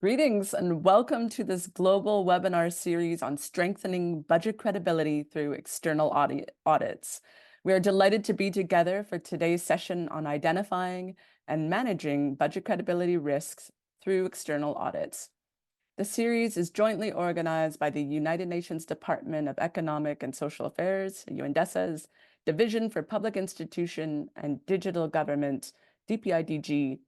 Greetings and welcome to this global webinar series on strengthening budget credibility through external audits. We are delighted to be together for today's session on identifying and managing budget credibility risks through external audits. The series is jointly organized by the United Nations Department of Economic and Social Affairs, UNDESA's Division for Public Institution and Digital Government, DPIDG,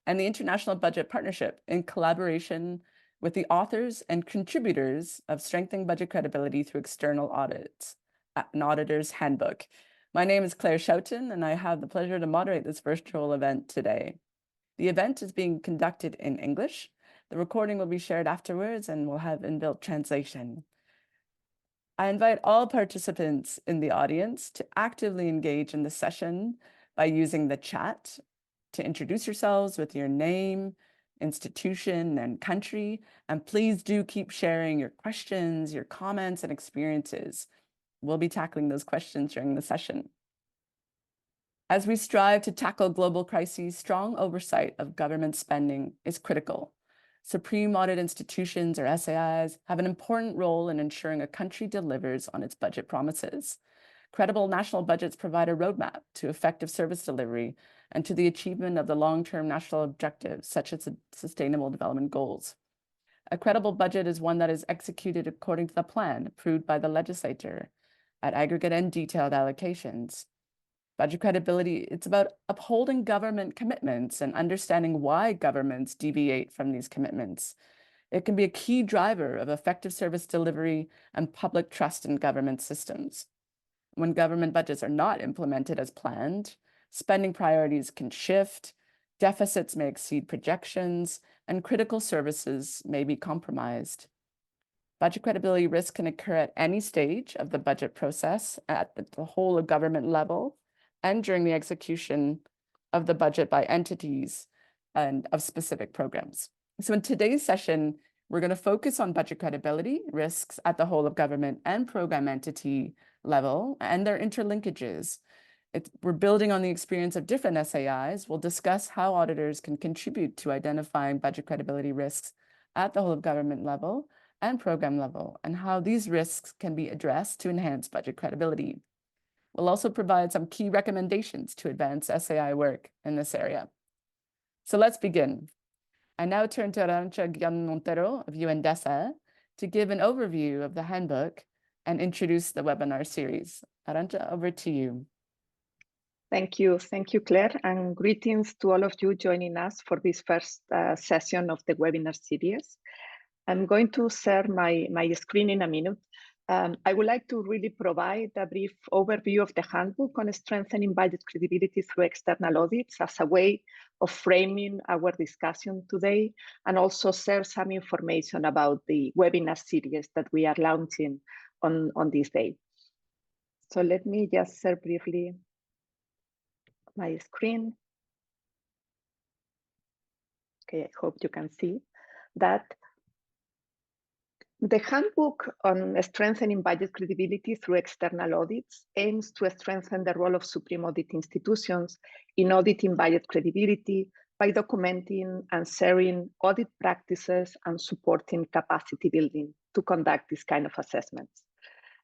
and the International Budget Partnership in collaboration with the authors and contributors of Strengthening Budget Credibility Through External Audits, an Auditor's Handbook. My name is Claire Schouten, and I have the pleasure to moderate this virtual event today. The event is being conducted in English. The recording will be shared afterwards and will have inbuilt translation. I invite all participants in the audience to actively engage in the session by using the chat to introduce yourselves with your name, institution, and country. And please do keep sharing your questions, your comments, and experiences. We'll be tackling those questions during the session. As we strive to tackle global crises, strong oversight of government spending is critical. Supreme Audit Institutions, or SAIs, have an important role in ensuring a country delivers on its budget promises. Credible national budgets provide a roadmap to effective service delivery and to the achievement of the long-term national objectives, such as the Sustainable Development Goals. A credible budget is one that is executed according to the plan approved by the legislator at aggregate and detailed allocations. Budget credibility, it's about upholding government commitments and understanding why governments deviate from these commitments. It can be a key driver of effective service delivery and public trust in government systems. When government budgets are not implemented as planned, spending priorities can shift, deficits may exceed projections, and critical services may be compromised. Budget credibility risk can occur at any stage of the budget process, at the whole of government level, and during the execution of the budget by entities and of specific programs. So in today's session, we're going to focus on budget credibility risks at the whole of government and program entity level and their interlinkages. We're building on the experience of different SAIs. We'll discuss how auditors can contribute to identifying budget credibility risks at the whole of government level and program level, and how these risks can be addressed to enhance budget credibility. We'll also provide some key recommendations to advance SAI work in this area. So let's begin. I now turn to Arantxa Guillen-Montero of UNDESA to give an overview of the handbook and introduce the webinar series. Arantxa, over to you. Thank you, Claire, and greetings to all of you joining us for this first session of the webinar series. I'm going to share my screen in a minute. I would like to really provide a brief overview of the handbook on strengthening budget credibility through external audits as a way of framing our discussion today, and also share some information about the webinar series that we are launching on this day. So let me just share briefly my screen. Okay, I hope you can see that. The Handbook on Strengthening Budget Credibility Through External Audits aims to strengthen the role of Supreme Audit Institutions in auditing budget credibility by documenting and sharing audit practices and supporting capacity building to conduct this kind of assessments.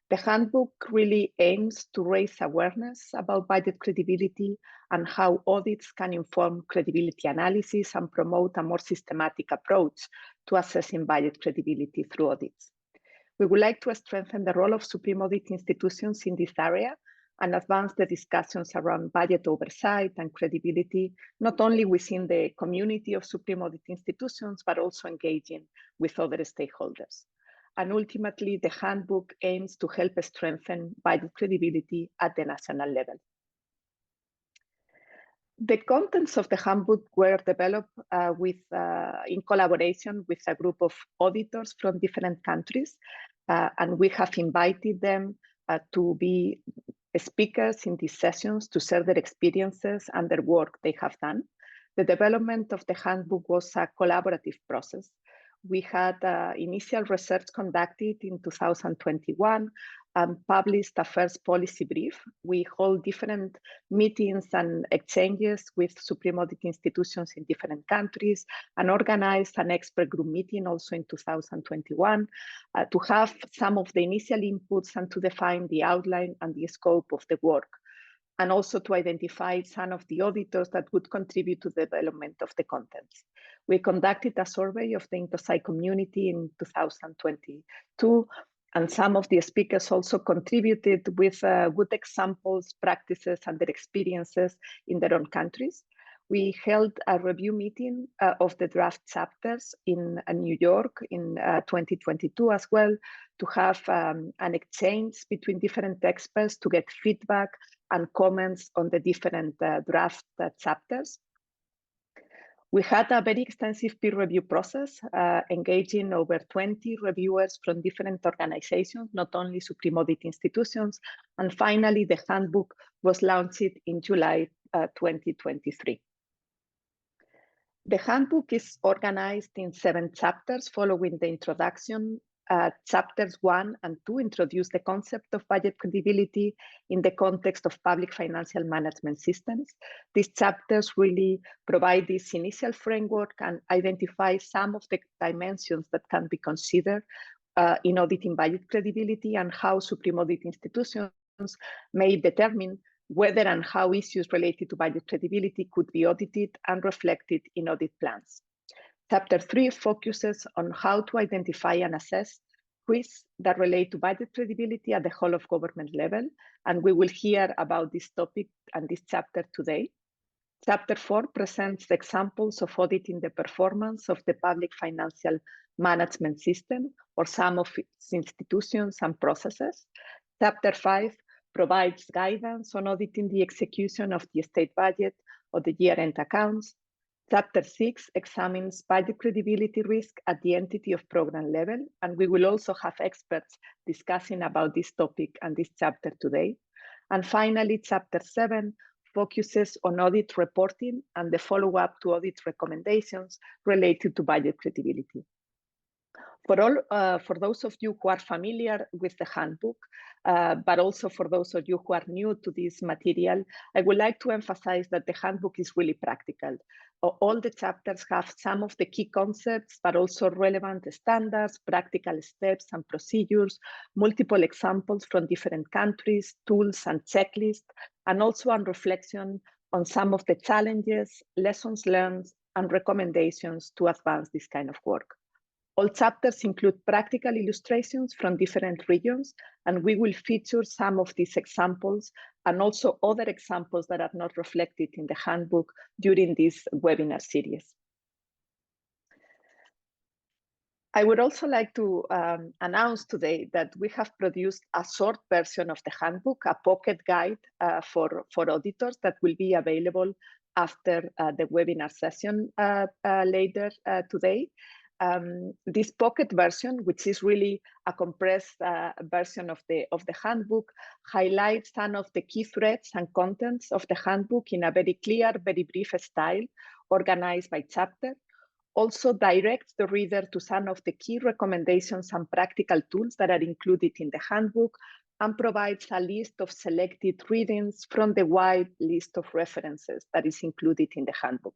The Handbook really aims to raise awareness about budget credibility and how audits can inform credibility analysis and promote a more systematic approach to assessing budget credibility through audits. We would like to strengthen the role of Supreme Audit Institutions in this area and advance the discussions around budget oversight and credibility, not only within the community of Supreme Audit Institutions, but also engaging with other stakeholders. And ultimately, the handbook aims to help strengthen budget credibility at the national level. The contents of the handbook were developed in collaboration with a group of auditors from different countries, and we have invited them to be speakers in these sessions to share their experiences and their work they have done. The development of the handbook was a collaborative process. we had initial research conducted in 2021 and published a first policy brief. We hold different meetings and exchanges with Supreme Audit Institutions in different countries and organized an expert group meeting also in 2021 to have some of the initial inputs and to define the outline and the scope of the work, and also to identify some of the auditors that would contribute to the development of the contents. We conducted a survey of the IntoSci community in 2022, and some of the speakers also contributed with good examples, practices, and their experiences in their own countries. We held a review meeting of the draft chapters in New York in 2022 as well, to have an exchange between different experts to get feedback and comments on the different draft chapters. We had a very extensive peer review process, engaging over 20 reviewers from different organizations, not only Supreme Audit Institutions. And finally, the handbook was launched in July 2023. The handbook is organized in 7 chapters following the introduction. Chapters 1 and 2 introduce the concept of budget credibility in the context of public financial management systems. These chapters really provide this initial framework and identify some of the dimensions that can be considered in auditing budget credibility and how Supreme Audit Institutions may determine whether and how issues related to budget credibility could be audited and reflected in audit plans. Chapter 3 focuses on how to identify and assess risks that relate to budget credibility at the whole of government level, and we will hear about this topic and this chapter today. Chapter 4 presents the examples of auditing the performance of the public financial management system or some of its institutions and processes. Chapter 5 provides guidance on auditing the execution of the state budget or the year-end accounts. Chapter 6 examines budget credibility risk at the entity of program level, and we will also have experts discussing about this topic and this chapter today. And finally, Chapter 7 focuses on audit reporting and the follow-up to audit recommendations related to budget credibility. For those of you who are familiar with the handbook, but also for those of you who are new to this material, I would like to emphasize that the handbook is really practical. All the chapters have some of the key concepts, but also relevant standards, practical steps and procedures, multiple examples from different countries, tools and checklists, and also on reflection on some of the challenges, lessons learned, and recommendations to advance this kind of work. All chapters include practical illustrations from different regions, and we will feature some of these examples and also other examples that are not reflected in the handbook during this webinar series. I would also like to announce today that we have produced a short version of the handbook, a pocket guide for auditors that will be available after the webinar session later today. This pocket version, which is really a compressed version of the handbook, highlights some of the key threads and contents of the handbook in a very clear, very brief style, organized by chapter. Also directs the reader to some of the key recommendations and practical tools that are included in the handbook, and provides a list of selected readings from the wide list of references that is included in the handbook.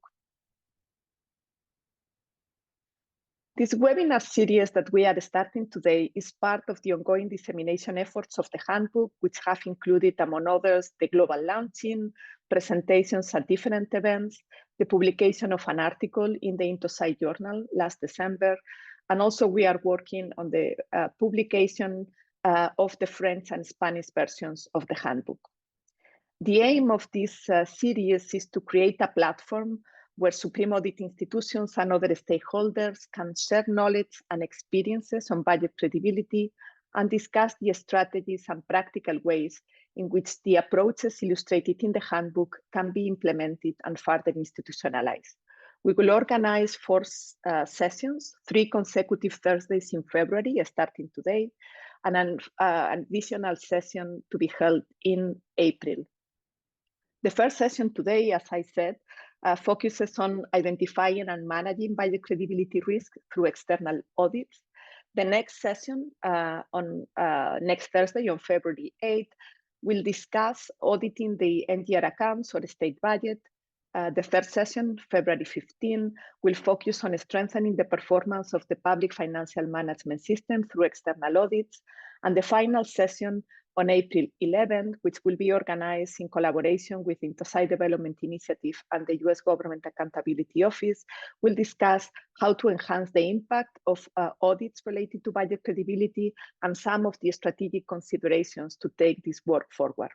This webinar series that we are starting today is part of the ongoing dissemination efforts of the handbook, which have included, among others, the global launching, presentations at different events, the publication of an article in the IntoSci journal last December, and also we are working on the publication of the French and Spanish versions of the handbook. The aim of this series is to create a platform where Supreme Audit Institutions and other stakeholders can share knowledge and experiences on budget credibility and discuss the strategies and practical ways in which the approaches illustrated in the handbook can be implemented and further institutionalized. We will organize 4 sessions, 3 consecutive Thursdays in February, starting today, and an additional session to be held in April. The first session today, as I said, focuses on identifying and managing budget credibility risk through external audits. The next session on next Thursday, on February 8th, will discuss auditing the end-year accounts or state budget. The third session, February 15, will focus on strengthening the performance of the public financial management system through external audits. And the final session on April 11, which will be organized in collaboration with Intosai Development Initiative and the US Government Accountability Office, will discuss how to enhance the impact of audits related to budget credibility and some of the strategic considerations to take this work forward.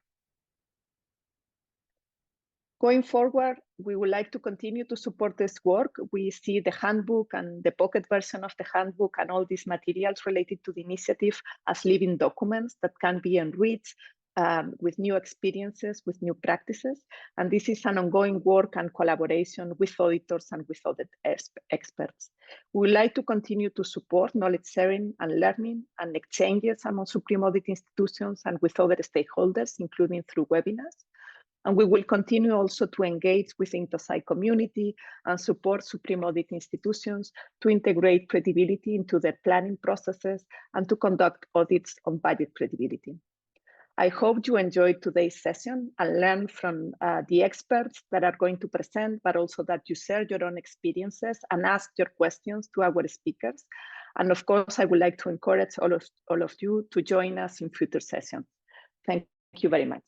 Going forward, we would like to continue to support this work. We see the handbook and the pocket version of the handbook and all these materials related to the initiative as living documents that can be enriched with new experiences, with new practices. And this is an ongoing work and collaboration with auditors and with audit experts. We would like to continue to support knowledge sharing and learning and exchanges among Supreme Audit institutions and with other stakeholders, including through webinars. And we will continue also to engage with the Intosai community and support Supreme Audit institutions to integrate credibility into their planning processes and to conduct audits on budget credibility. I hope you enjoyed today's session and learned from the experts that are going to present, but also that you share your own experiences and ask your questions to our speakers. And of course, I would like to encourage all of you to join us in future sessions. Thank you very much.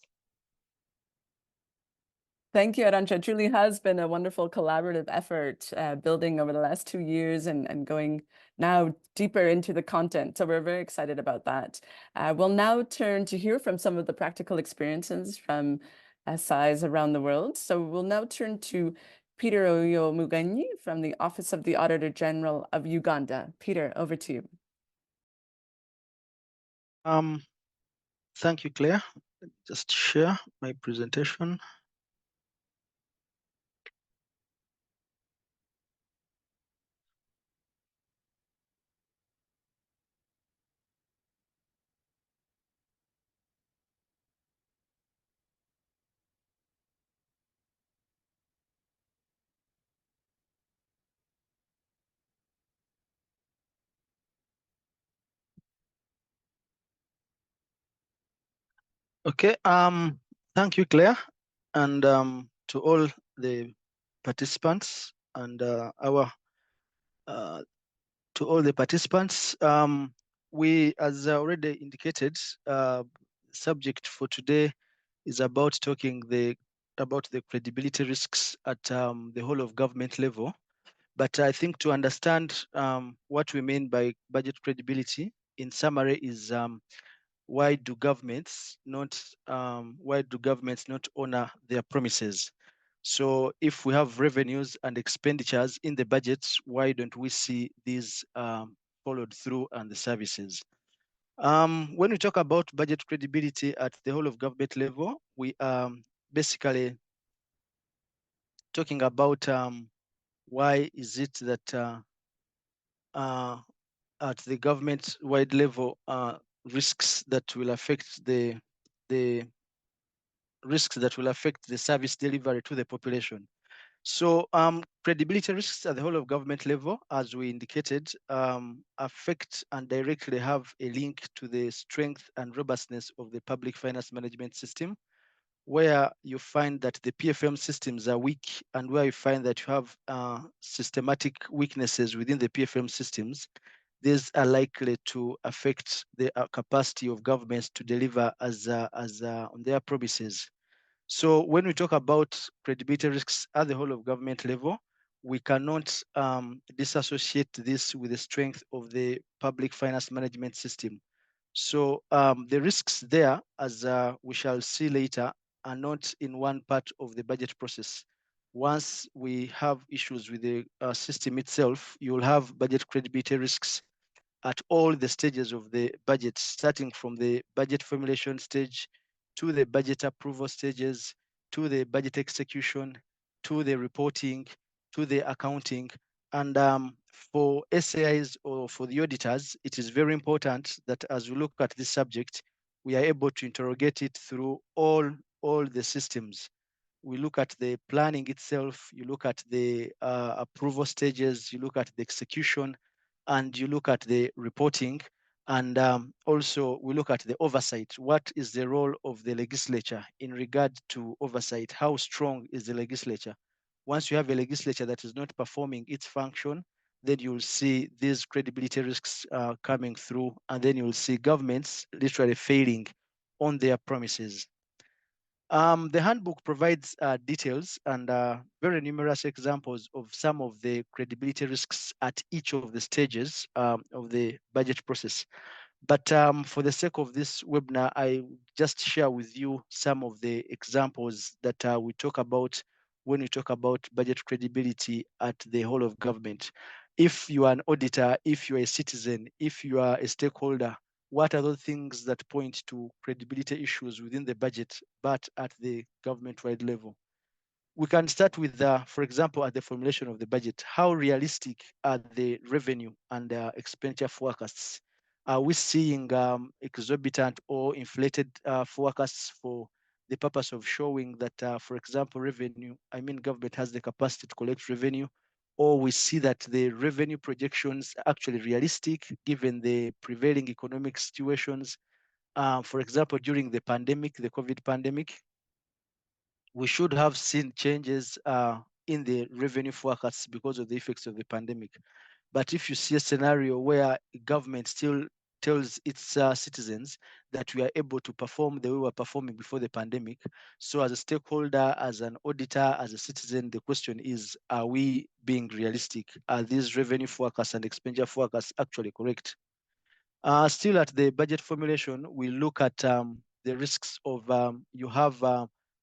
Thank you, Arantxa. It truly has been a wonderful collaborative effort building over the last 2 years and going now deeper into the content. So we're very excited about that. We'll now turn to hear from some of the practical experiences from SAIs around the world. So we'll now turn to Peter Oyomuganyi from the Office of the Auditor General of Uganda. Peter, over to you. Thank you, Claire. Just share my presentation. Okay, thank you, Claire, and to all the participants and to all the participants. We, as already indicated, subject for today is about talking about the credibility risks at the whole of government level. But I think to understand what we mean by budget credibility, in summary, is why do governments not honor their promises? So if we have revenues and expenditures in the budgets, why don't we see these followed through and the services? When we talk about budget credibility at the whole of government level, we are basically talking about why is it that at the government-wide level, risks that will affect the service delivery to the population. So credibility risks at the whole of government level, as we indicated, affect and directly have a link to the strength and robustness of the public finance management system, where you find that the PFM systems are weak and where you find that you have systematic weaknesses within the PFM systems, these are likely to affect the capacity of governments to deliver as on their promises. So when we talk about credibility risks at the whole of government level, we cannot disassociate this with the strength of the public finance management system. So the risks there, as we shall see later, are not in one part of the budget process. Once we have issues with the system itself, you will have budget credibility risks at all the stages of the budget, starting from the budget formulation stage to the budget approval stages, to the budget execution, to the reporting, to the accounting. And for SAIs or for the auditors, it is very important that as we look at this subject, we are able to interrogate it through all the systems. we look at the planning itself, you look at the approval stages, you look at the execution, and you look at the reporting. And also we look at the oversight. What is the role of the legislature in regard to oversight? How strong is the legislature? Once you have a legislature that is not performing its function, then you'll see these credibility risks coming through, and then you'll see governments literally failing on their promises. The handbook provides details and very numerous examples of some of the credibility risks at each of the stages of the budget process. But for the sake of this webinar, I just share with you some of the examples that we talk about when we talk about budget credibility at the whole of government. If you are an auditor, if you are a citizen, if you are a stakeholder, what are those things that point to credibility issues within the budget, but at the government-wide level? We can start with, for example, at the formulation of the budget. How realistic are the revenue and expenditure forecasts? Are we seeing exorbitant or inflated forecasts for the purpose of showing that, for example, government has the capacity to collect revenue, or we see that the revenue projections are actually realistic given the prevailing economic situations? For example, during the pandemic, the COVID pandemic, we should have seen changes in the revenue forecasts because of the effects of the pandemic. But if you see a scenario where government still tells its citizens that we are able to perform the way we were performing before the pandemic, so as a stakeholder, as an auditor, as a citizen, the question is, are we being realistic? Are these revenue forecasts and expenditure forecasts actually correct? Still at the budget formulation, we look at the risks of, you have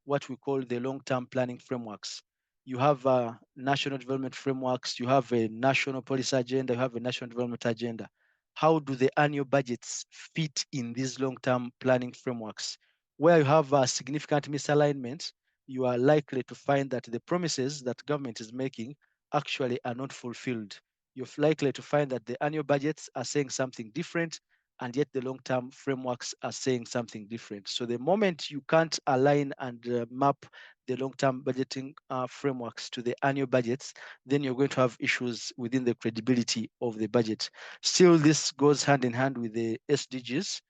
what we call the long-term planning frameworks. You have national development frameworks, you have a national policy agenda, you have a national development agenda. How do the annual budgets fit in these long-term planning frameworks? Where you have a significant misalignment, you are likely to find that the promises that government is making actually are not fulfilled. You're likely to find that the annual budgets are saying something different, and yet the long-term frameworks are saying something different. So the moment you can't align and map the long-term budgeting frameworks to the annual budgets, then you're going to have issues within the credibility of the budget. Still, this goes hand in hand with the SDGs.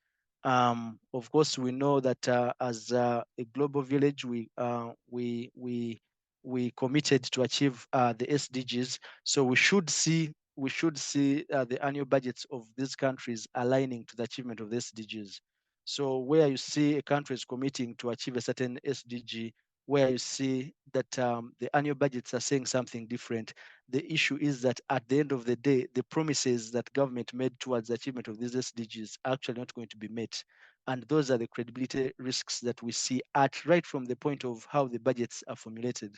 Of course, we know that as a global village, we committed to achieve the SDGs. So we should see the annual budgets of these countries aligning to the achievement of the SDGs. So where you see a country is committing to achieve a certain SDG, where you see that the annual budgets are saying something different, the issue is that at the end of the day, the promises that government made towards the achievement of these SDGs are actually not going to be met. And those are the credibility risks that we see at right from the point of how the budgets are formulated.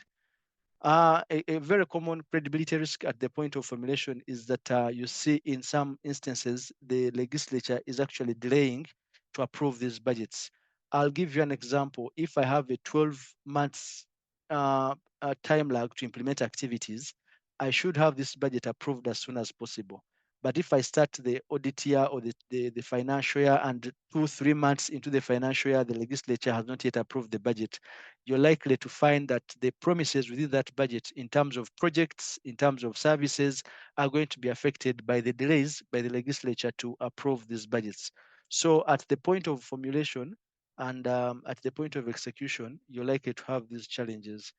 A very common credibility risk at the point of formulation is that you see in some instances, the legislature is actually delaying to approve these budgets. I'll give you an example. If I have a 12 months time lag to implement activities, I should have this budget approved as soon as possible. But if I start the audit year or the financial year and 2-3 months into the financial year, the legislature has not yet approved the budget, you're likely to find that the promises within that budget in terms of projects, in terms of services, are going to be affected by the delays by the legislature to approve these budgets. So at the point of formulation and at the point of execution, you're likely to have these challenges.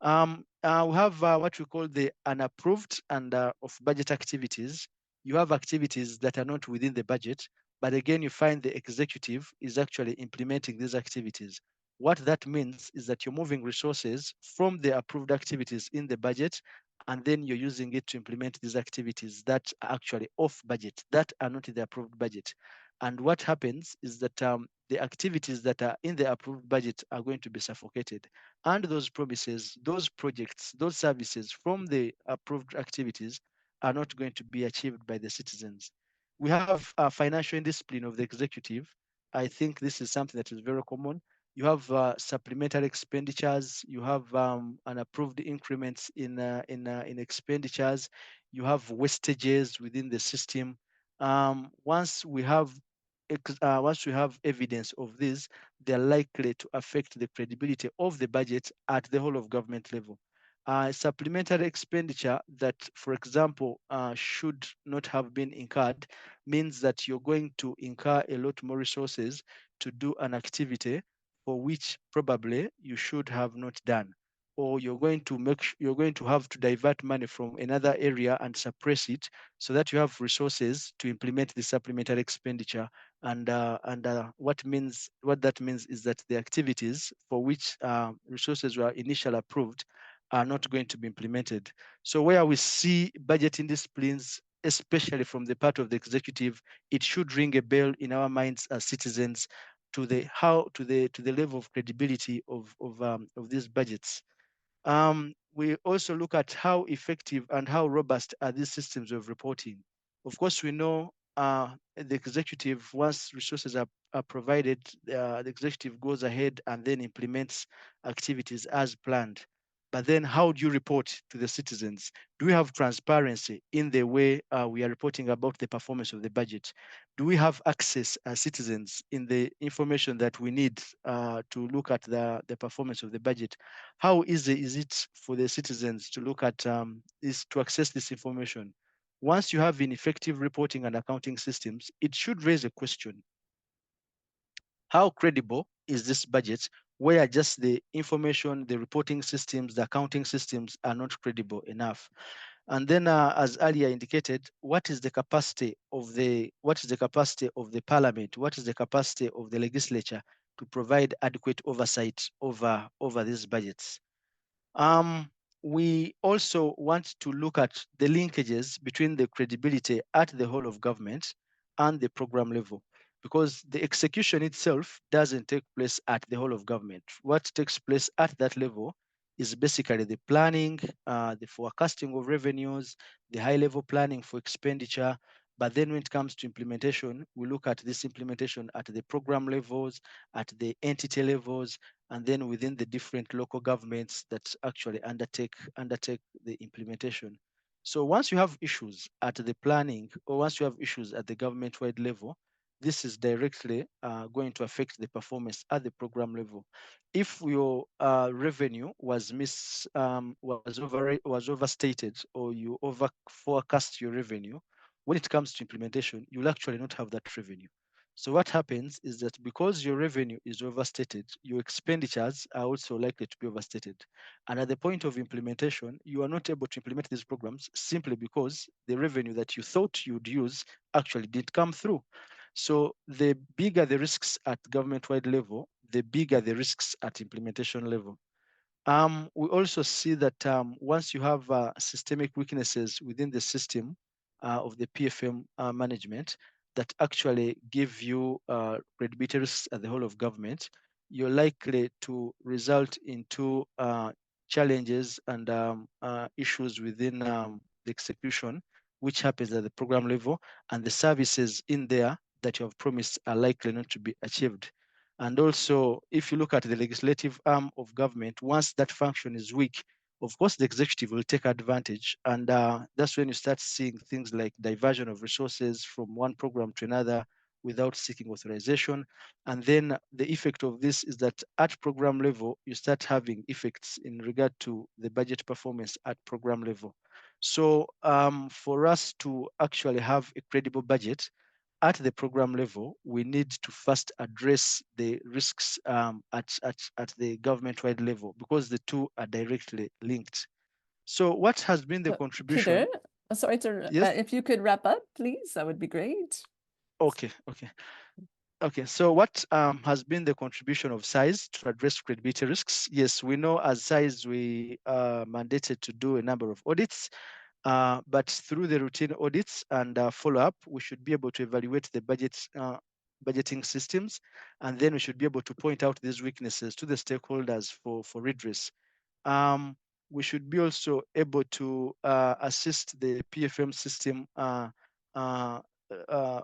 We have what we call the unapproved and of budget activities. You have activities that are not within the budget, but again, you find the executive is actually implementing these activities. What that means is that you're moving resources from the approved activities in the budget, and then you're using it to implement these activities that are actually off budget, that are not in the approved budget. And what happens is that the activities that are in the approved budget are going to be suffocated. And those promises, those projects, those services from the approved activities are not going to be achieved by the citizens. We have financial indiscipline of the executive. I think this is something that is very common. You have supplementary expenditures. You have unapproved increments in expenditures. You have wastages within the system. Once we have once we have evidence of this, they're likely to affect the credibility of the budget at the whole of government level. Supplementary expenditure that, for example, should not have been incurred means that you're going to incur a lot more resources to do an activity for which probably you should have not done, or you're going to have to divert money from another area and suppress it so that you have resources to implement the supplementary expenditure. And what that means is that the activities for which resources were initially approved are not going to be implemented. So where we see budgeting disciplines, especially from the part of the executive, it should ring a bell in our minds as citizens to the level of credibility of these budgets. We also look at how effective and how robust are these systems of reporting. Of course, we know the executive, once resources are provided, the executive goes ahead and then implements activities as planned. But then how do you report to the citizens? Do we have transparency in the way we are reporting about the performance of the budget? Do we have access as citizens in the information that we need to look at the performance of the budget? How easy is it for the citizens to look at to access this information? Once you have ineffective reporting and accounting systems, it should raise a question. How credible is this budget where just the information, the reporting systems, the accounting systems are not credible enough? And then, as earlier indicated, what is the capacity of the parliament? What is the capacity of the legislature to provide adequate oversight over these budgets? We also want to look at the linkages between the credibility at the whole of government and the program level, because the execution itself doesn't take place at the whole of government. What takes place at that level is basically the planning, the forecasting of revenues, the high level planning for expenditure. But then when it comes to implementation, we look at this implementation at the program levels, at the entity levels, and then within the different local governments that actually undertake the implementation. So once you have issues at the planning, or once you have issues at the government-wide level, this is directly going to affect the performance at the program level. If your revenue was overstated, or you over forecast your revenue, when it comes to implementation, you'll actually not have that revenue. So what happens is that because your revenue is overstated, your expenditures are also likely to be overstated. And at the point of implementation, you are not able to implement these programs simply because the revenue that you thought you'd use actually didn't come through. So the bigger the risks at government-wide level, the bigger the risks at implementation level. We also see that once you have systemic weaknesses within the system of the PFM management that actually give you credibility risks at the whole of government, you're likely to result into challenges and issues within the execution, which happens at the program level, and the services in there that you have promised are likely not to be achieved. And also, if you look at the legislative arm of government, once that function is weak, of course, the executive will take advantage. And that's when you start seeing things like diversion of resources from one program to another without seeking authorization. And then the effect of this is that at program level, you start having effects in regard to the budget performance at program level. So for us to actually have a credible budget, at the program level, we need to first address the risks at the government-wide level, because the two are directly linked. So what has been the contribution? Peter, sorry to, Yes? if you could wrap up, please, that would be great. Okay. So what has been the contribution of SAIs to address credibility risks? Yes, we know as SAIs, we are mandated to do a number of audits. But through the routine audits and follow-up, we should be able to evaluate the budgeting systems, and then we should be able to point out these weaknesses to the stakeholders for redress. We should be also able to assist the PFM system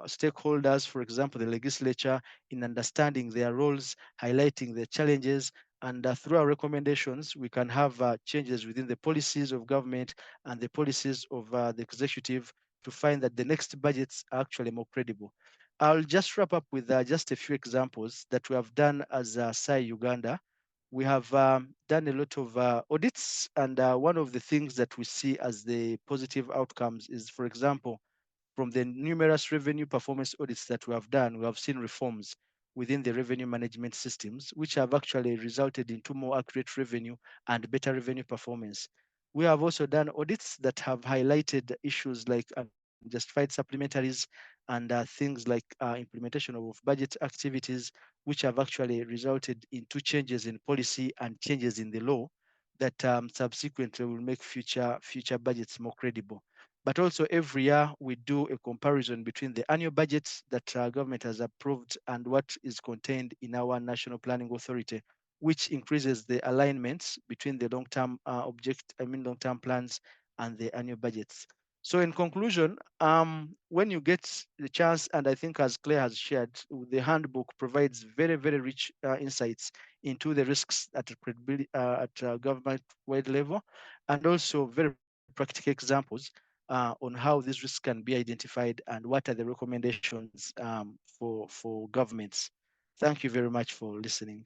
stakeholders, for example, the legislature, in understanding their roles, highlighting their challenges, and through our recommendations, we can have changes within the policies of government and the policies of the executive to find that the next budgets are actually more credible. I'll just wrap up with just a few examples that we have done as SAI Uganda. We have done a lot of audits, and one of the things that we see as the positive outcomes is, for example, from the numerous revenue performance audits that we have done, we have seen reforms within the revenue management systems, which have actually resulted into more accurate revenue and better revenue performance. We have also done audits that have highlighted issues like unjustified supplementaries and things like implementation of budget activities, which have actually resulted into changes in policy and changes in the law that subsequently will make future budgets more credible. But also every year we do a comparison between the annual budgets that government has approved and what is contained in our National Planning Authority, which increases the alignments between the long-term long-term plans and the annual budgets. So in conclusion, when you get the chance, and I think as Claire has shared, the handbook provides very, very rich insights into the risks at government-wide level, and also very practical examples on how these risks can be identified and what are the recommendations for governments. Thank you very much for listening.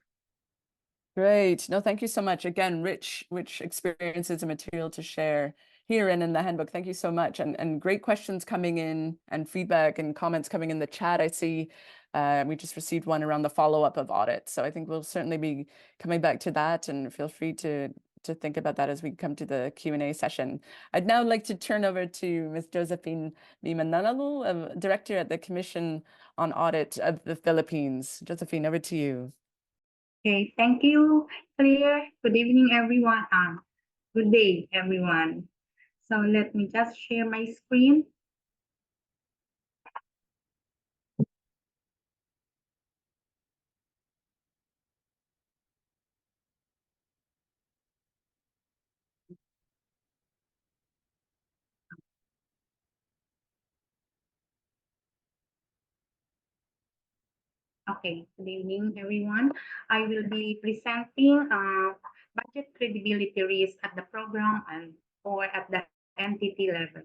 Great. No, thank you so much. Again, rich experiences and material to share here and in the handbook. Thank you so much. And great questions coming in and feedback and comments coming in the chat. I see we just received one around the follow-up of audit. So I think we'll certainly be coming back to that, and feel free to think about that as we come to the Q&A session. I'd now like to turn over to Ms. Josephine Limananalu, Director at the Commission on Audit of the Philippines. Josephine, over to you. Okay, thank you, Claire. Good evening, everyone. Good day, everyone. So let me just share my screen. Okay, good evening, everyone. I will be presenting budget credibility risk at the program and or at the entity level.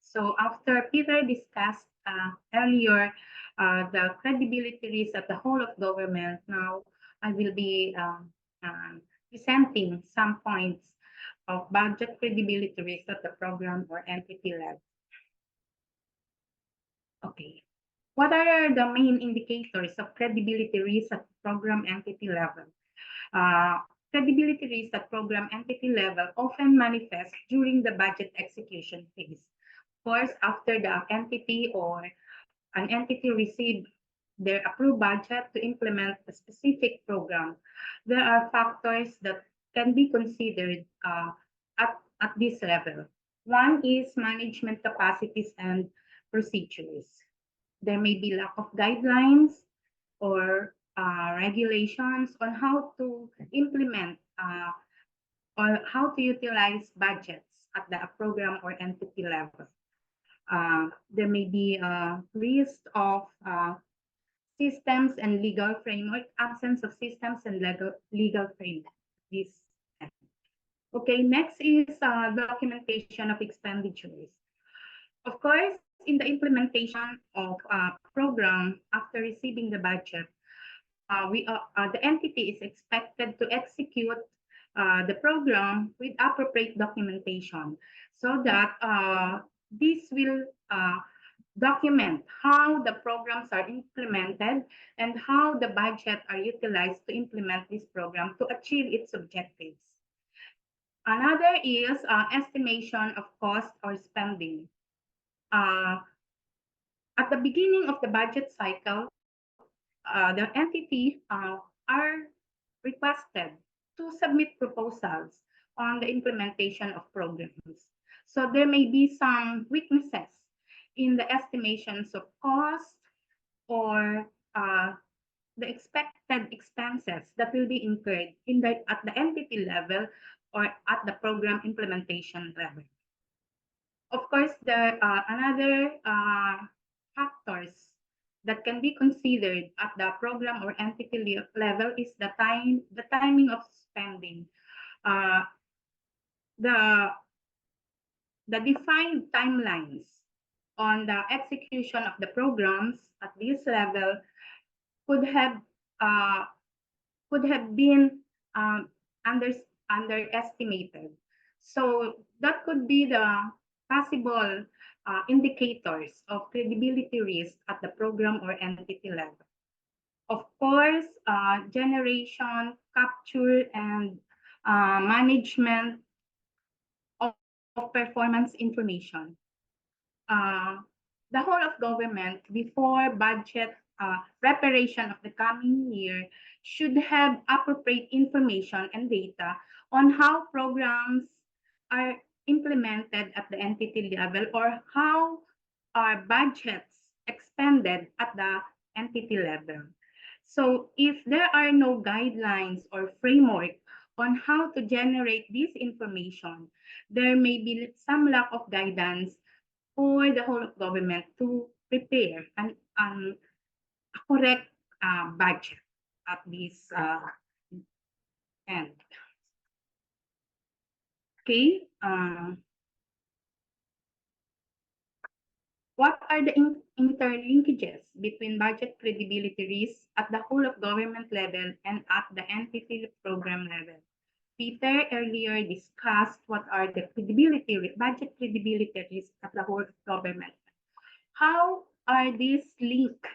So after Peter discussed earlier the credibility risk at the whole of government, now I will be presenting some points of budget credibility risk at the program or entity level. Okay. What are the main indicators of credibility risk at program entity level? Credibility risk at program entity level often manifests during the budget execution phase. Of course, after the entity or an entity receives their approved budget to implement a specific program, there are factors that can be considered at this level. One is management capacities and procedures. There may be lack of guidelines or regulations on how to implement or how to utilize budgets at the program or entity level. There may be a risk of systems and legal framework, absence of systems and legal framework. Okay, next is documentation of expenditures. Of course, in the implementation of a program after receiving the budget, the entity is expected to execute the program with appropriate documentation so that this will document how the programs are implemented and how the budget are utilized to implement this program to achieve its objectives. Another is estimation of cost or spending. At the beginning of the budget cycle, the entity are requested to submit proposals on the implementation of programs. So there may be some weaknesses in the estimations of cost or the expected expenses that will be incurred at the entity level or at the program implementation level. Of course, there are another factors that can be considered at the program or entity level is the timing of spending. The defined timelines on the execution of the programs at this level could have been underestimated. So that could be the possible indicators of credibility risk at the program or entity level. Of course, generation, capture, and management of performance information. The whole of government, before budget preparation of the coming year, should have appropriate information and data on how programs are implemented at the entity level or how are budgets expended at the entity level. So if there are no guidelines or framework on how to generate this information, there may be some lack of guidance for the whole of government to prepare a correct budget at this end. Okay. What are the interlinkages between budget credibility risks at the whole of government level and at the entity program level? Peter earlier discussed what are the budget credibility risks at the whole of government. How are these linked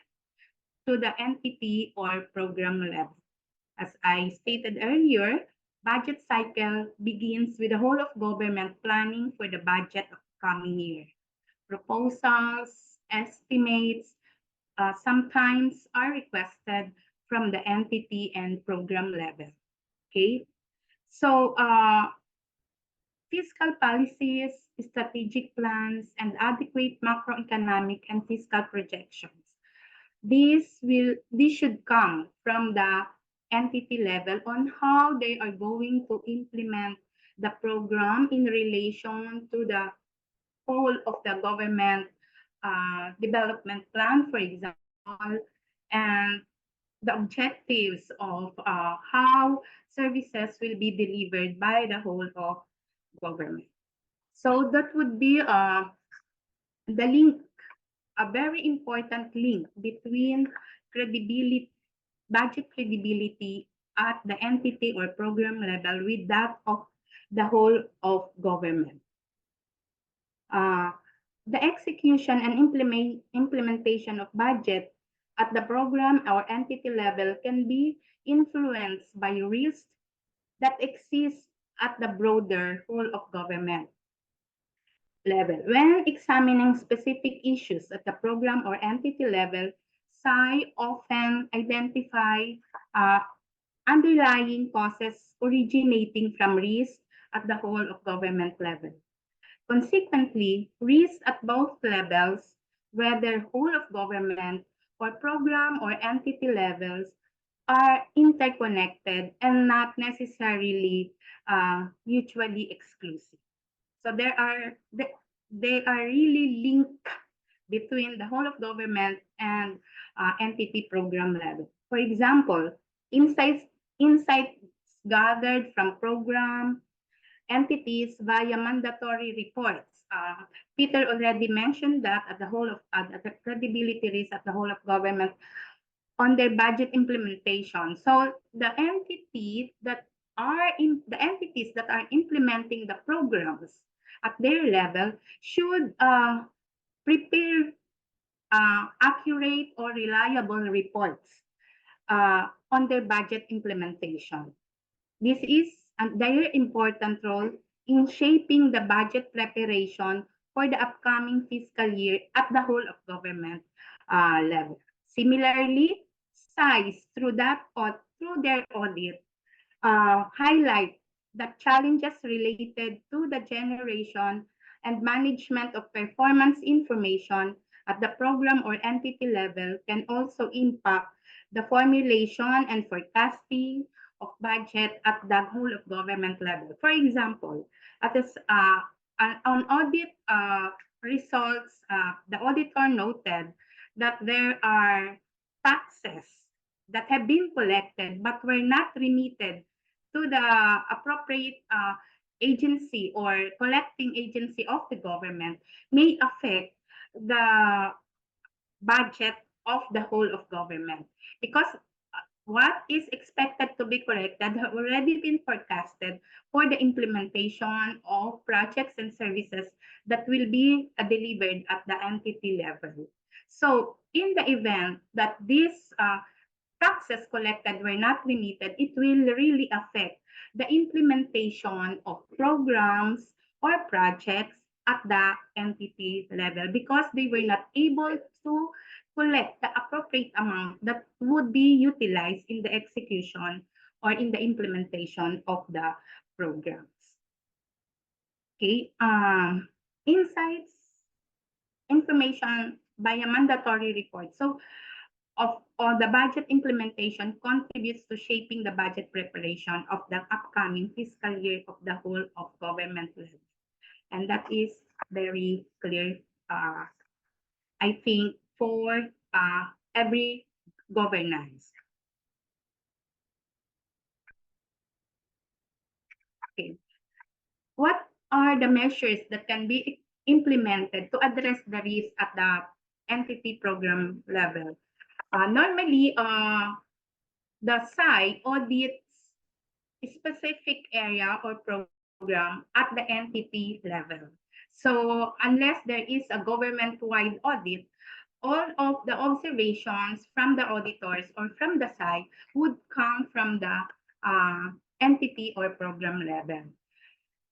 to the entity or program level? As I stated earlier, budget cycle begins with the whole of government planning for the budget of the coming year. Proposals, estimates, sometimes are requested from the entity and program level. Okay, so fiscal policies, strategic plans, and adequate macroeconomic and fiscal projections. This should come from the entity level on how they are going to implement the program in relation to the whole of the government development plan, for example, and the objectives of how services will be delivered by the whole of government. So that would be the link, a very important link between credibility, budget credibility at the entity or program level with that of the whole of government. The execution and implementation of budget at the program or entity level can be influenced by risks that exist at the broader whole of government level. When examining specific issues at the program or entity level, SAI often identify underlying causes originating from risk at the whole of government level. Consequently, risks at both levels, whether whole of government or program or entity levels, are interconnected and not necessarily mutually exclusive. So they are really linked between the whole of government and entity program level. For example, insights gathered from program entities via mandatory reports. Peter already mentioned that at the whole of the credibility risk at the whole of government on their budget implementation. So the entities that are implementing the programs at their level should prepare accurate or reliable reports on their budget implementation. This is a very important role in shaping the budget preparation for the upcoming fiscal year at the whole of government level. Similarly, SAIs through their audit highlight the challenges related to the generation and management of performance information at the program or entity level can also impact the formulation and forecasting of budget at the whole of government level. For example, on audit results, the auditor noted that there are taxes that have been collected but were not remitted to the appropriate agency or collecting agency of the government may affect the budget of the whole of government, because what is expected to be corrected have already been forecasted for the implementation of projects and services that will be delivered at the entity level. So in the event that these taxes collected were not remitted, it will really affect the implementation of programs or projects at the entity level, because they were not able to collect the appropriate amount that would be utilized in the execution or in the implementation of the programs. Okay, insights, information by a mandatory report. So of the budget implementation contributes to shaping the budget preparation of the upcoming fiscal year of the whole of government level. And that is very clear, I think, for every governance. Okay. What are the measures that can be implemented to address the risk at the entity program level? Normally, the SAI audits a specific area or program at the entity level. So unless there is a government-wide audit, all of the observations from the auditors or from the SAI would come from the entity or program level.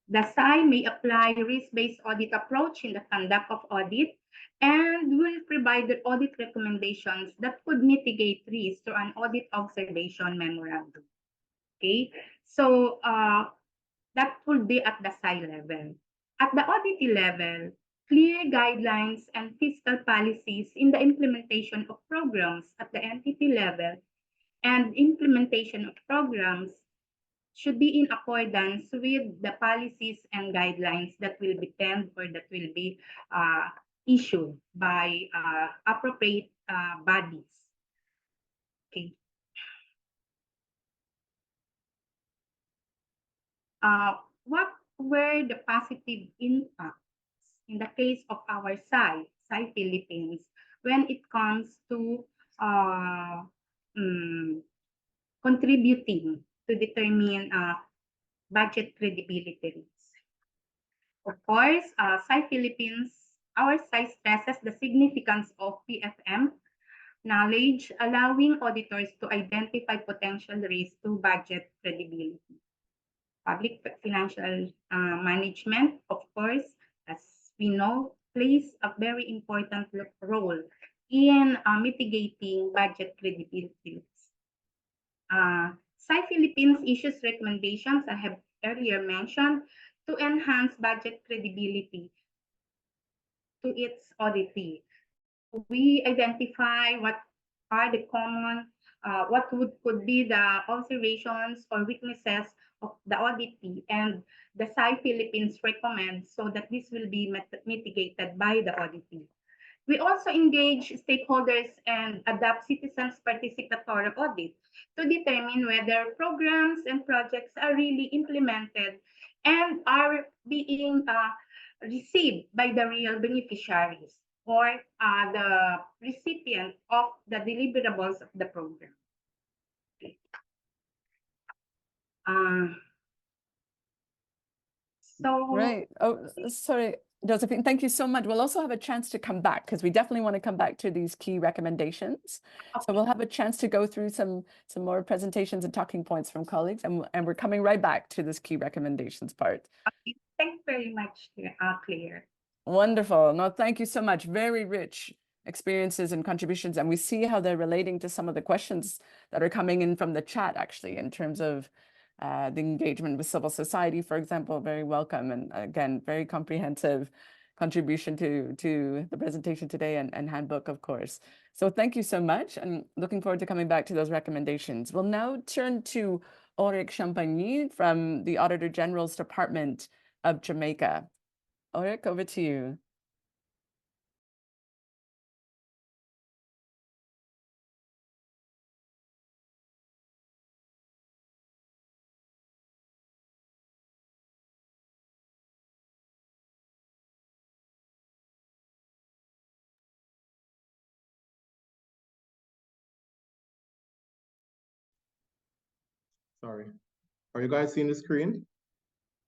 The SAI may apply risk-based audit approach in the conduct of audit and will provide the audit recommendations that could mitigate risk through an audit observation memorandum. Okay, so that would be at the SAI level. At the audit level, clear guidelines and fiscal policies in the implementation of programs at the entity level and implementation of programs should be in accordance with the policies and guidelines that will be penned or that will be issued by appropriate bodies. Okay. What were the positive impacts in the case of our SAI Philippines, when it comes to contributing to determine budget credibility risks? Of course, SAI Philippines, our SAI stresses the significance of PFM knowledge, allowing auditors to identify potential risks to budget credibility. Public financial management, of course, as we know, plays a very important role in mitigating budget credibility. SAI Philippines issues recommendations I have earlier mentioned to enhance budget credibility to its auditee. So we identify what are the common, what could be the observations or weaknesses of the auditee, and the SAI Philippines recommends so that this will be mitigated by the auditee. We also engage stakeholders and adopt citizens' participatory audit to determine whether programs and projects are really implemented and are being received by the real beneficiaries or the recipient of the deliverables of the program. Okay. Right. Oh, sorry, Josephine, thank you so much. We'll also have a chance to come back because we definitely want to come back to these key recommendations. Okay. So we'll have a chance to go through some more presentations and talking points from colleagues, and we're coming right back to this key recommendations part. Okay. Thanks very much, Claire. Wonderful. No, thank you so much. Very rich experiences and contributions, and we see how they're relating to some of the questions that are coming in from the chat, actually, in terms of the engagement with civil society, for example. Very welcome, and again, very comprehensive contribution to the presentation today and handbook, of course. So thank you so much, and looking forward to coming back to those recommendations. We'll now turn to Ulrich Champagny from the Auditor General's Department of Jamaica. Ulrich, over to you. Sorry. Are you guys seeing the screen?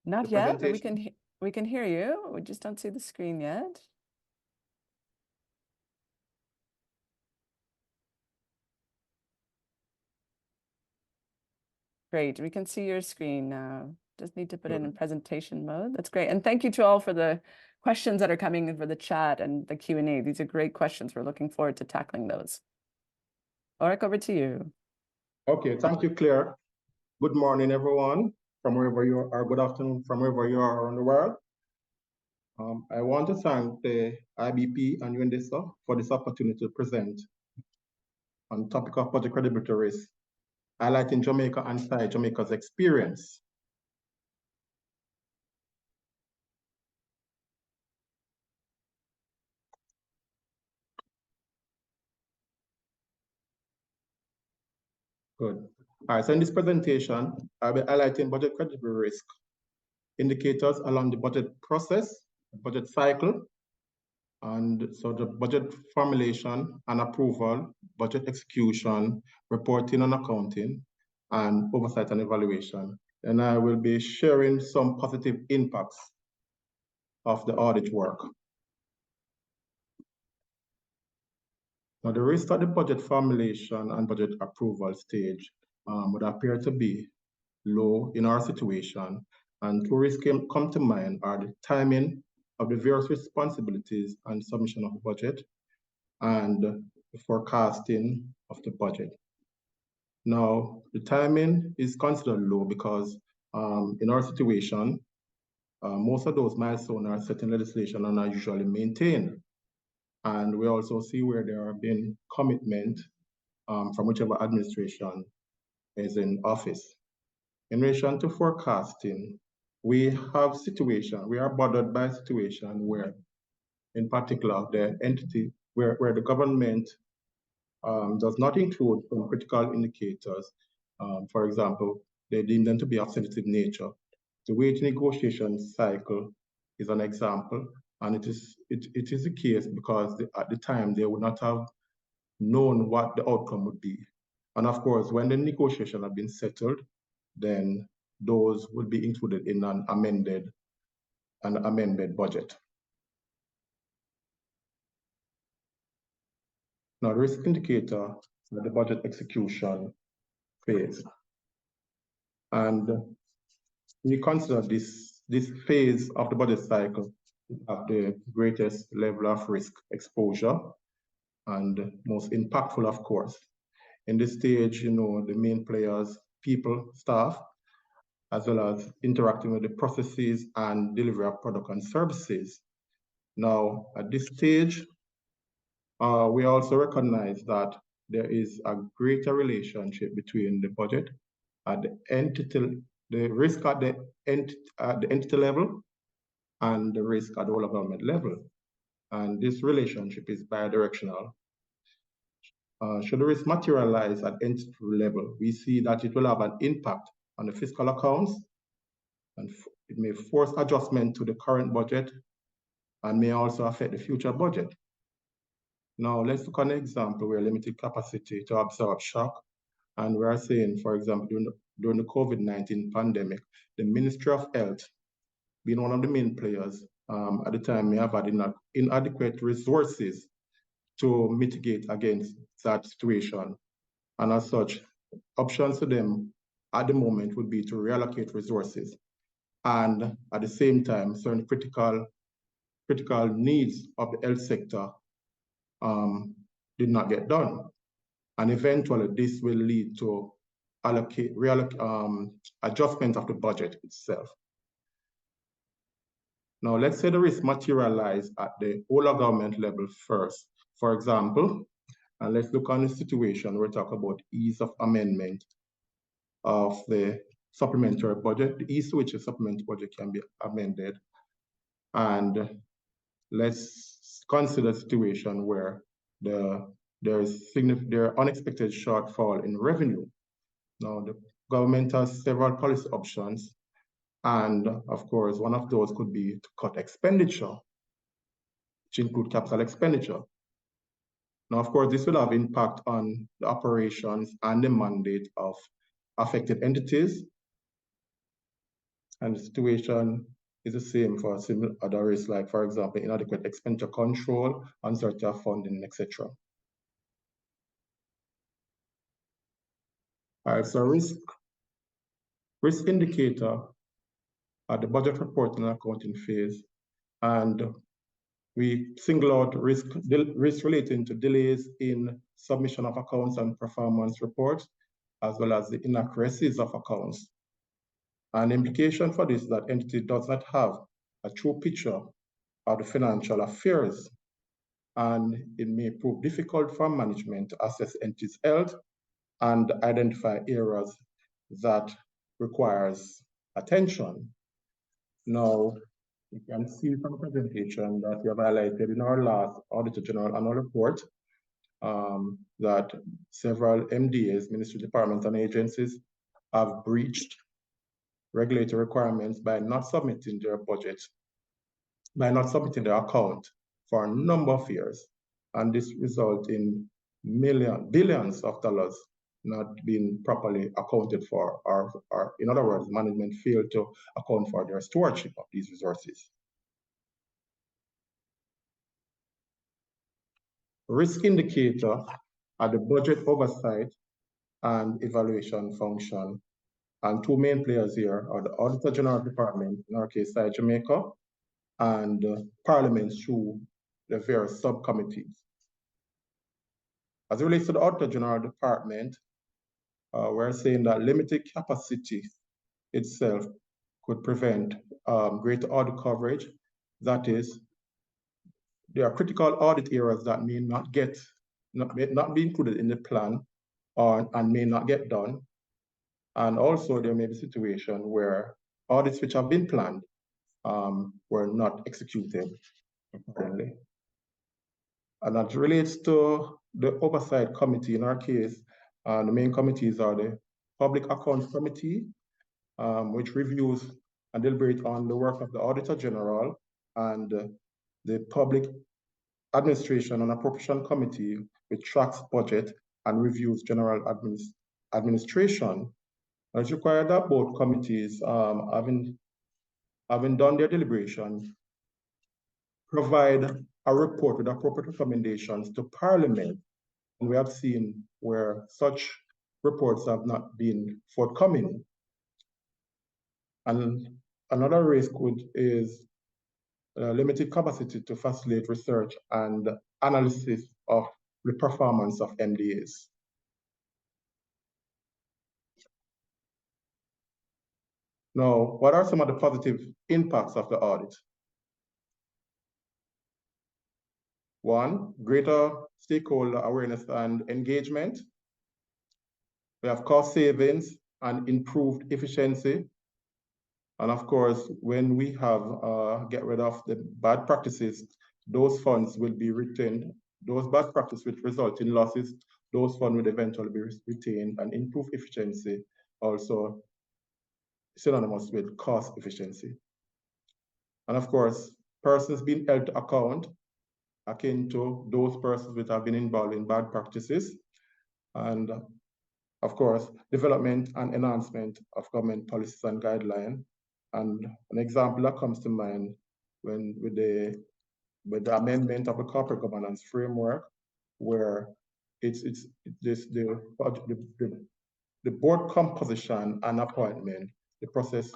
Not The yet, but presentation? we can hear you. We just don't see the screen yet. Great, we can see your screen now. Just need to put it in presentation mode. That's great. And thank you to all for the questions that are coming in for the chat and the Q&A. These are great questions. We're looking forward to tackling those. Ulrich, over to you. Okay, thank you, Claire. Good morning, everyone, from wherever you are, or good afternoon from wherever you are around the world. I want to thank the IBP and UNDESA for this opportunity to present on the topic of budget credibility risk, highlighting Jamaica and SAI Jamaica's experience. Good. All right, so in this presentation, I'll be highlighting budget credibility risk indicators along the budget process, budget cycle, and so the budget formulation and approval, budget execution, reporting and accounting, and oversight and evaluation. And I will be sharing some positive impacts of the audit work. Now, the risk at the budget formulation and budget approval stage would appear to be low in our situation, and two risks come to mind are the timing of the various responsibilities and submission of the budget and the forecasting of the budget. Now, the timing is considered low because in our situation, most of those milestones are set in legislation and are usually maintained. And we also see where there have been commitment from whichever administration is in office. In relation to forecasting, we are bothered by a situation where, in particular, the entity where the government does not include some critical indicators. For example, they deem them to be of sensitive nature. The wage negotiation cycle is an example, and it is the case because at the time they would not have known what the outcome would be. And of course, when the negotiation have been settled, then those will be included in an amended budget. Now, the risk indicator is the budget execution phase. And we consider this phase of the budget cycle at the greatest level of risk exposure and most impactful, of course. In this stage, the main players, people, staff, as well as interacting with the processes and delivery of product and services. Now, at this stage, we also recognize that there is a greater relationship between the budget at the entity, the risk at the entity level, and the risk at the whole of government level. And this relationship is bidirectional. Should the risk materialize at entity level, we see that it will have an impact on the fiscal accounts, and it may force adjustment to the current budget and may also affect the future budget. Now, let's look at an example where limited capacity to absorb shock. And we are saying, for example, during the COVID-19 pandemic, the Ministry of Health, being one of the main players at the time, may have had inadequate resources to mitigate against that situation. And as such, options to them at the moment would be to reallocate resources. And at the same time, certain critical needs of the health sector did not get done. And eventually this will lead to adjustment of the budget itself. Now, let's say the risk materialize at the whole of government level first. For example, and let's look on the situation where we talk about ease of amendment of the supplementary budget, the ease to which a supplementary budget can be amended. And let's consider a situation where there is unexpected shortfall in revenue. Now, the government has several policy options, and of course, one of those could be to cut expenditure, which include capital expenditure. Now, of course, this will have impact on the operations and the mandate of affected entities. And the situation is the same for similar other risks, like, for example, inadequate expenditure control, uncertainty of funding, etc. All right, so risk indicator at the budget reporting and accounting phase, and we single out risk relating to delays in submission of accounts and performance reports, as well as the inaccuracies of accounts. An implication for this is that entity does not have a true picture of the financial affairs, and it may prove difficult for management to assess entities' health and identify areas that requires attention. Now, you can see from the presentation that we have highlighted in our last Auditor General annual report that several MDAs, ministry departments and agencies, have breached regulatory requirements by not submitting their budget, by not submitting their account for a number of years. And this results in billions of dollars not being properly accounted for, or in other words, management failed to account for their stewardship of these resources. Risk indicator are the budget oversight and evaluation function. And two main players here are the Auditor General Department, in our case, SAI Jamaica, and Parliament through the various subcommittees. As it relates to the Auditor General Department, we're saying that limited capacity itself could prevent greater audit coverage. That is, there are critical audit areas that may not be included in the plan and may not get done. And also there may be a situation where audits which have been planned were not executed accordingly. And that relates to the oversight committee. In our case, the main committees are the Public Accounts Committee, which reviews and deliberates on the work of the Auditor General, and the Public Administration and Appropriation Committee, which tracks budget and reviews general administration. It's required that both committees, having done their deliberation, provide a report with appropriate recommendations to Parliament. And we have seen where such reports have not been forthcoming. And another risk is limited capacity to facilitate research and analysis of the performance of MDAs. Now, what are some of the positive impacts of the audit? One, greater stakeholder awareness and engagement. We have cost savings and improved efficiency. And of course, when we have get rid of the bad practices, those funds will be retained. Those bad practices which result in losses, those funds will eventually be retained, and improved efficiency also synonymous with cost efficiency. And of course, persons being held to account akin to those persons which have been involved in bad practices. And of course, development and enhancement of government policies and guidelines. And an example that comes to mind with the amendment of the corporate governance framework, where the board composition and appointment, the process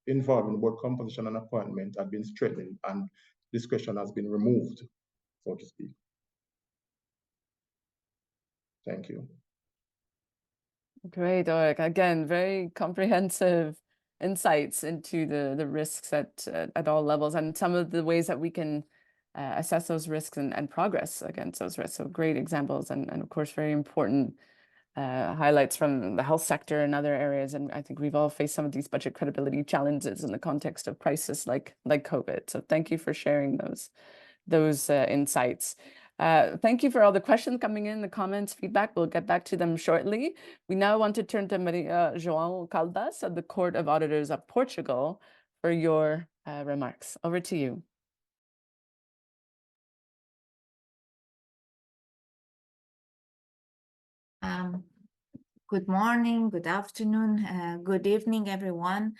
involving board composition and appointment have been strengthened, and discretion has been removed, so to speak. Thank you. Great, Ulrich. Again, very comprehensive insights into the risks at all levels, and some of the ways that we can assess those risks and progress against those risks. So great examples, and of course, very important highlights from the health sector and other areas. And I think we've all faced some of these budget credibility challenges in the context of crisis like COVID. So thank you for sharing those insights. Thank you for all the questions coming in, the comments, feedback. We'll get back to them shortly. We now want to turn to Maria João Caldas of the Court of Auditors of Portugal for your remarks. Over to you. Good morning, good afternoon, good evening, everyone.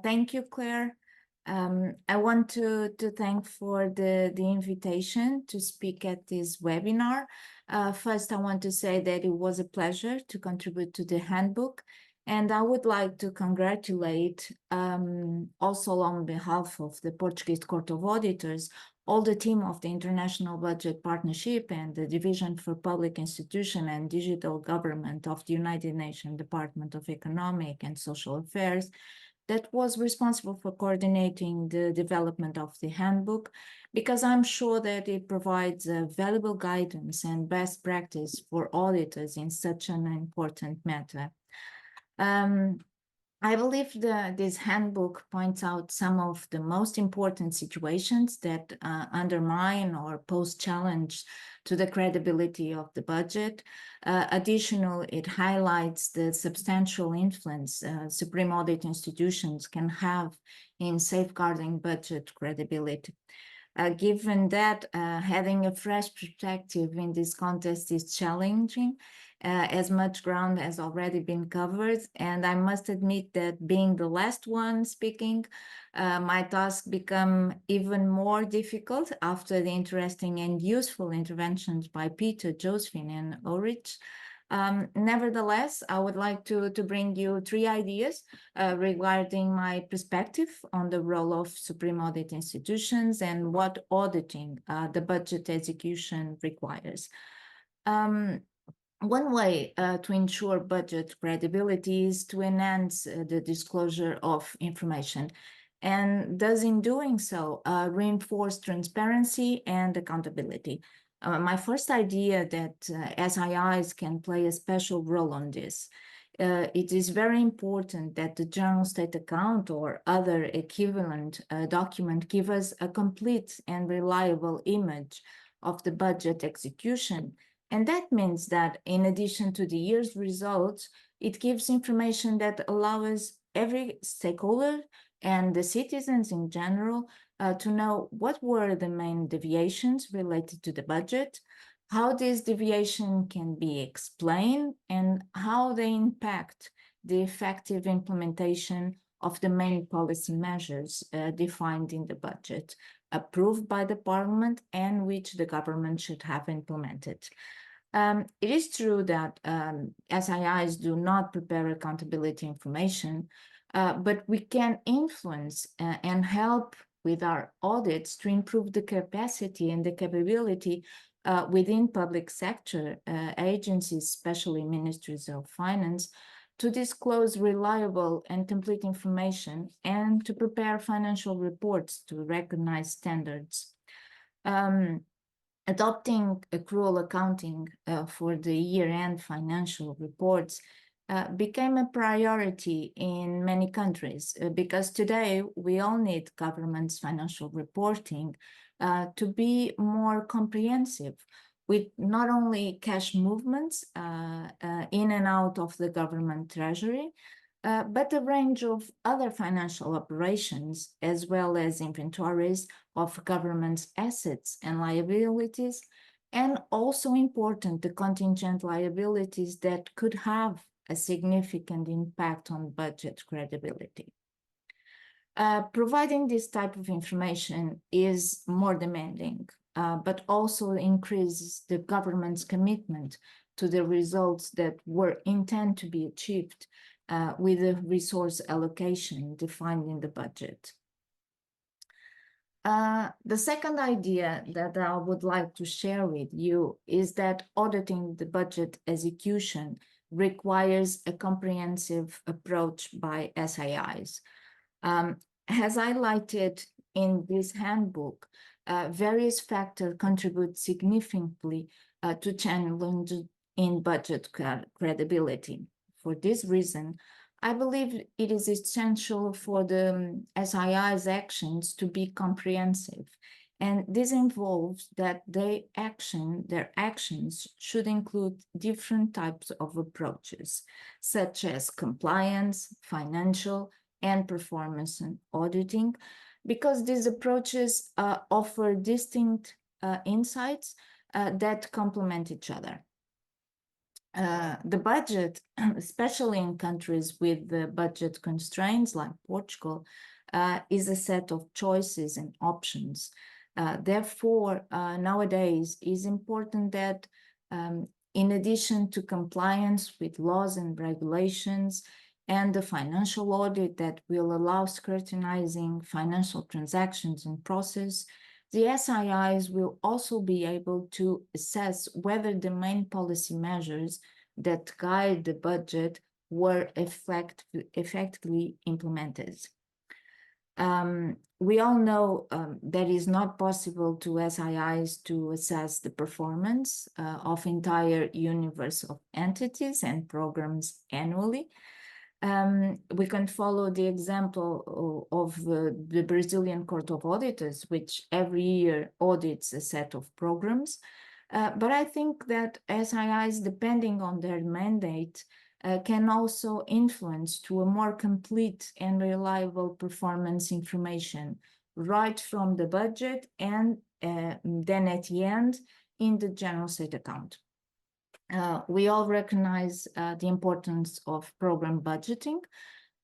Thank you, Claire. I want to thank for the invitation to speak at this webinar. First, I want to say that it was a pleasure to contribute to the handbook, and I would like to congratulate also on behalf of the Portuguese Court of Auditors, all the team of the International Budget Partnership and the Division for Public Institution and Digital Government of the United Nations Department of Economic and Social Affairs that was responsible for coordinating the development of the handbook, because I'm sure that it provides valuable guidance and best practice for auditors in such an important matter. I believe this handbook points out some of the most important situations that undermine or pose challenge to the credibility of the budget. Additionally, it highlights the substantial influence Supreme Audit Institutions can have in safeguarding budget credibility. Given that having a fresh perspective in this context is challenging, as much ground has already been covered, and I must admit that being the last one speaking, my task become even more difficult after the interesting and useful interventions by Peter, Josephine, and Ulrich. Nevertheless, I would like to bring you 3 ideas regarding my perspective on the role of Supreme Audit Institutions and what auditing the budget execution requires. One way to ensure budget credibility is to enhance the disclosure of information, and thus in doing so, reinforce transparency and accountability. My first idea that SAIs can play a special role on this. It is very important that the General State Account or other equivalent document give us a complete and reliable image of the budget execution. And that means that in addition to the year's results, it gives information that allows every stakeholder and the citizens in general to know what were the main deviations related to the budget, how this deviation can be explained, and how they impact the effective implementation of the main policy measures defined in the budget, approved by the Parliament and which the government should have implemented. It is true that SAIs do not prepare accountability information, but we can influence and help with our audits to improve the capacity and the capability within public sector agencies, especially ministries of finance, to disclose reliable and complete information and to prepare financial reports to recognize standards. Adopting accrual accounting for the year-end financial reports became a priority in many countries because today we all need government's financial reporting to be more comprehensive, with not only cash movements in and out of the government treasury, but a range of other financial operations, as well as inventories of government's assets and liabilities, and also important, the contingent liabilities that could have a significant impact on budget credibility. Providing this type of information is more demanding, but also increases the government's commitment to the results that were intended to be achieved with the resource allocation defined in the budget. The second idea that I would like to share with you is that auditing the budget execution requires a comprehensive approach by SAIs. As highlighted in this handbook, various factors contribute significantly to challenges in budget credibility. For this reason, I believe it is essential for the SII's actions to be comprehensive, and this involves that their actions should include different types of approaches, such as compliance, financial, and performance and auditing, because these approaches offer distinct insights that complement each other. The budget, especially in countries with the budget constraints like Portugal, is a set of choices and options. Therefore, nowadays it is important that in addition to compliance with laws and regulations and the financial audit that will allow scrutinizing financial transactions and process, the SAIs will also be able to assess whether the main policy measures that guide the budget were effectively implemented. We all know that it's not possible to SIs to assess the performance of entire universe of entities and programs annually. We can follow the example of the Brazilian Court of Auditors, which every year audits a set of programs. But I think that SIs, depending on their mandate, can also influence to a more complete and reliable performance information right from the budget and then at the end in the general state account. We all recognize the importance of program budgeting,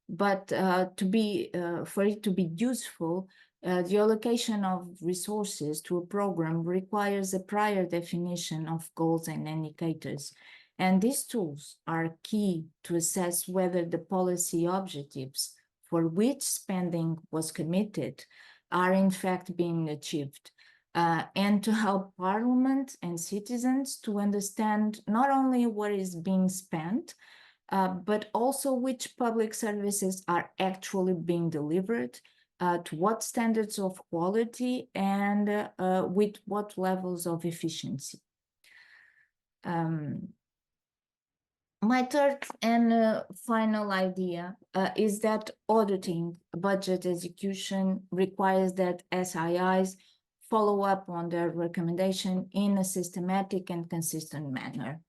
but for it to be useful, the allocation of resources to a program requires a prior definition of goals and indicators. And these tools are key to assess whether the policy objectives for which spending was committed are in fact being achieved. And to help Parliament and citizens to understand not only what is being spent, but also which public services are actually being delivered, to what standards of quality, and with what levels of efficiency. My third and final idea is that auditing budget execution requires that SIs follow up on their recommendation in a systematic and consistent manner.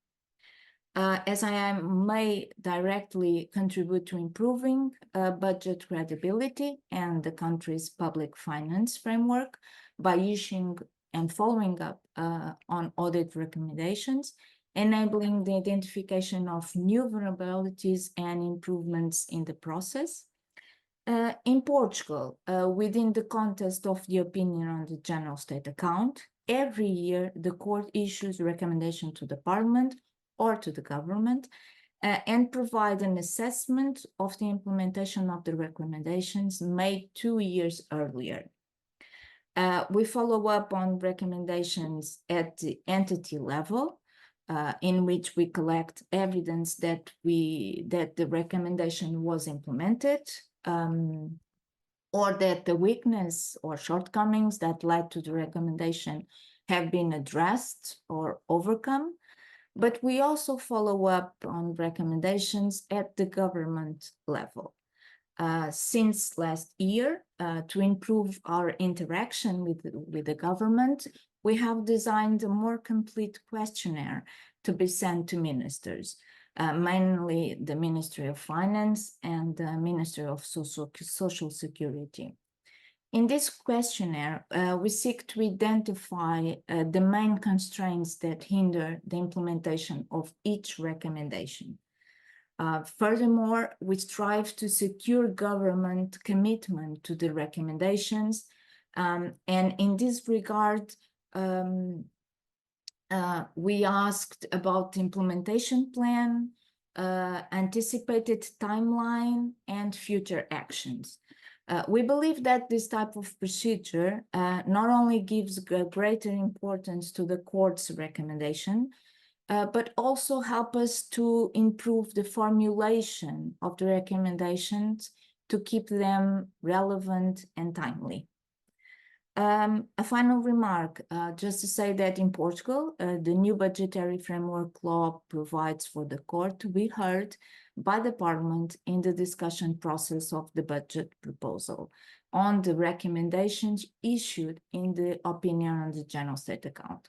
SII may directly contribute to improving budget credibility and the country's public finance framework by issuing and following up on audit recommendations, enabling the identification of new vulnerabilities and improvements in the process. In Portugal, within the context of the opinion on the general state account, every year the court issues recommendation to the parliament or to the government and provide an assessment of the implementation of the recommendations made 2 years earlier. We follow up on recommendations at the entity level, in which we collect evidence that the recommendation was implemented, or that the weakness or shortcomings that led to the recommendation have been addressed or overcome. But we also follow up on recommendations at the government level. Since last year, to improve our interaction with the government, we have designed a more complete questionnaire to be sent to ministers, mainly the Ministry of Finance and the Ministry of Social Security. In this questionnaire, we seek to identify the main constraints that hinder the implementation of each recommendation. Furthermore, we strive to secure government commitment to the recommendations, and in this regard, we asked about the implementation plan, anticipated timeline, and future actions. We believe that this type of procedure not only gives greater importance to the court's recommendation, but also help us to improve the formulation of the recommendations to keep them relevant and timely. A final remark, just to say that in Portugal, the new budgetary framework law provides for the court to be heard by the parliament in the discussion process of the budget proposal on the recommendations issued in the opinion on the general state account.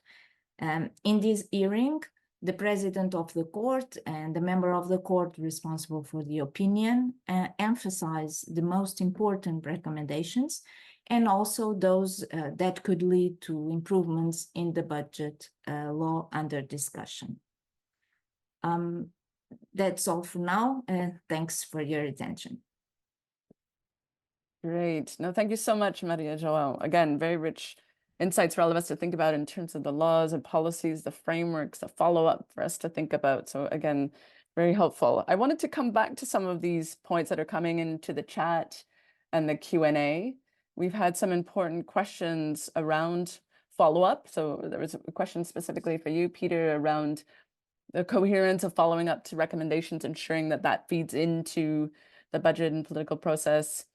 In this hearing, the president of the court and the member of the court responsible for the opinion emphasize the most important recommendations and also those that could lead to improvements in the budget law under discussion. That's all for now. Thanks for your attention. Great. No, thank you so much, Maria João. Again, very rich insights for all of us to think about in terms of the laws and policies, the frameworks, the follow-up for us to think about. So again, very helpful. I wanted to come back to some of these points that are coming into the chat and the Q&A. We've had some important questions around follow-up. So there was a question specifically for you, Peter, around the coherence of following up to recommendations, ensuring that that feeds into the budget and political process.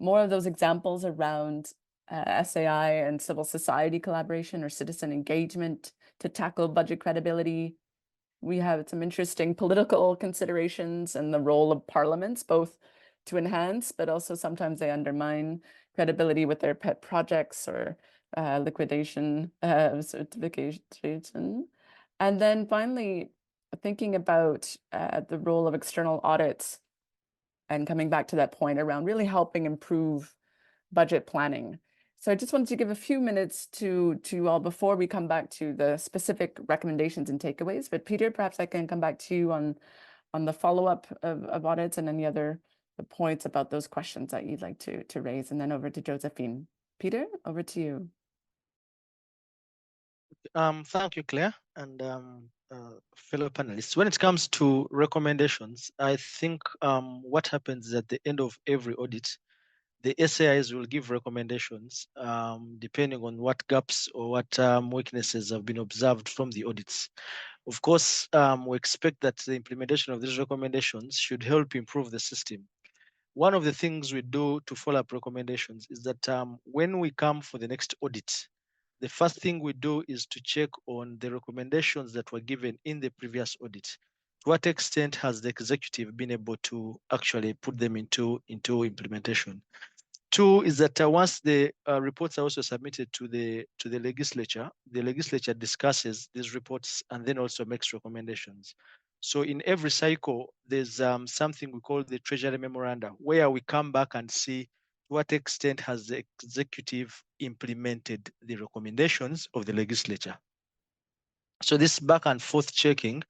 More of those examples around SAI and civil society collaboration or citizen engagement to tackle budget credibility. We have some interesting political considerations and the role of parliaments, both to enhance, but also sometimes they undermine credibility with their pet projects or liquidation certification. And then finally, thinking about the role of external audits and coming back to that point around really helping improve budget planning. So I just wanted to give a few minutes to you all before we come back to the specific recommendations and takeaways. But Peter, perhaps I can come back to you on the follow-up of audits and any other points about those questions that you'd like to raise, and then over to Josephine. Peter, over to you. Thank you, Claire, and fellow panelists. When it comes to recommendations, I think what happens is at the end of every audit, the SAIs will give recommendations depending on what gaps or what weaknesses have been observed from the audits. Of course, we expect that the implementation of these recommendations should help improve the system. One of the things we do to follow up recommendations is that when we come for the next audit, the first thing we do is to check on the recommendations that were given in the previous audit. To what extent has the executive been able to actually put them into implementation? Two is that once the reports are also submitted to the legislature discusses these reports and then also makes recommendations. So in every cycle, there's something we call the Treasury Memoranda, where we come back and see to what extent has the executive implemented the recommendations of the legislature. So this back and forth checking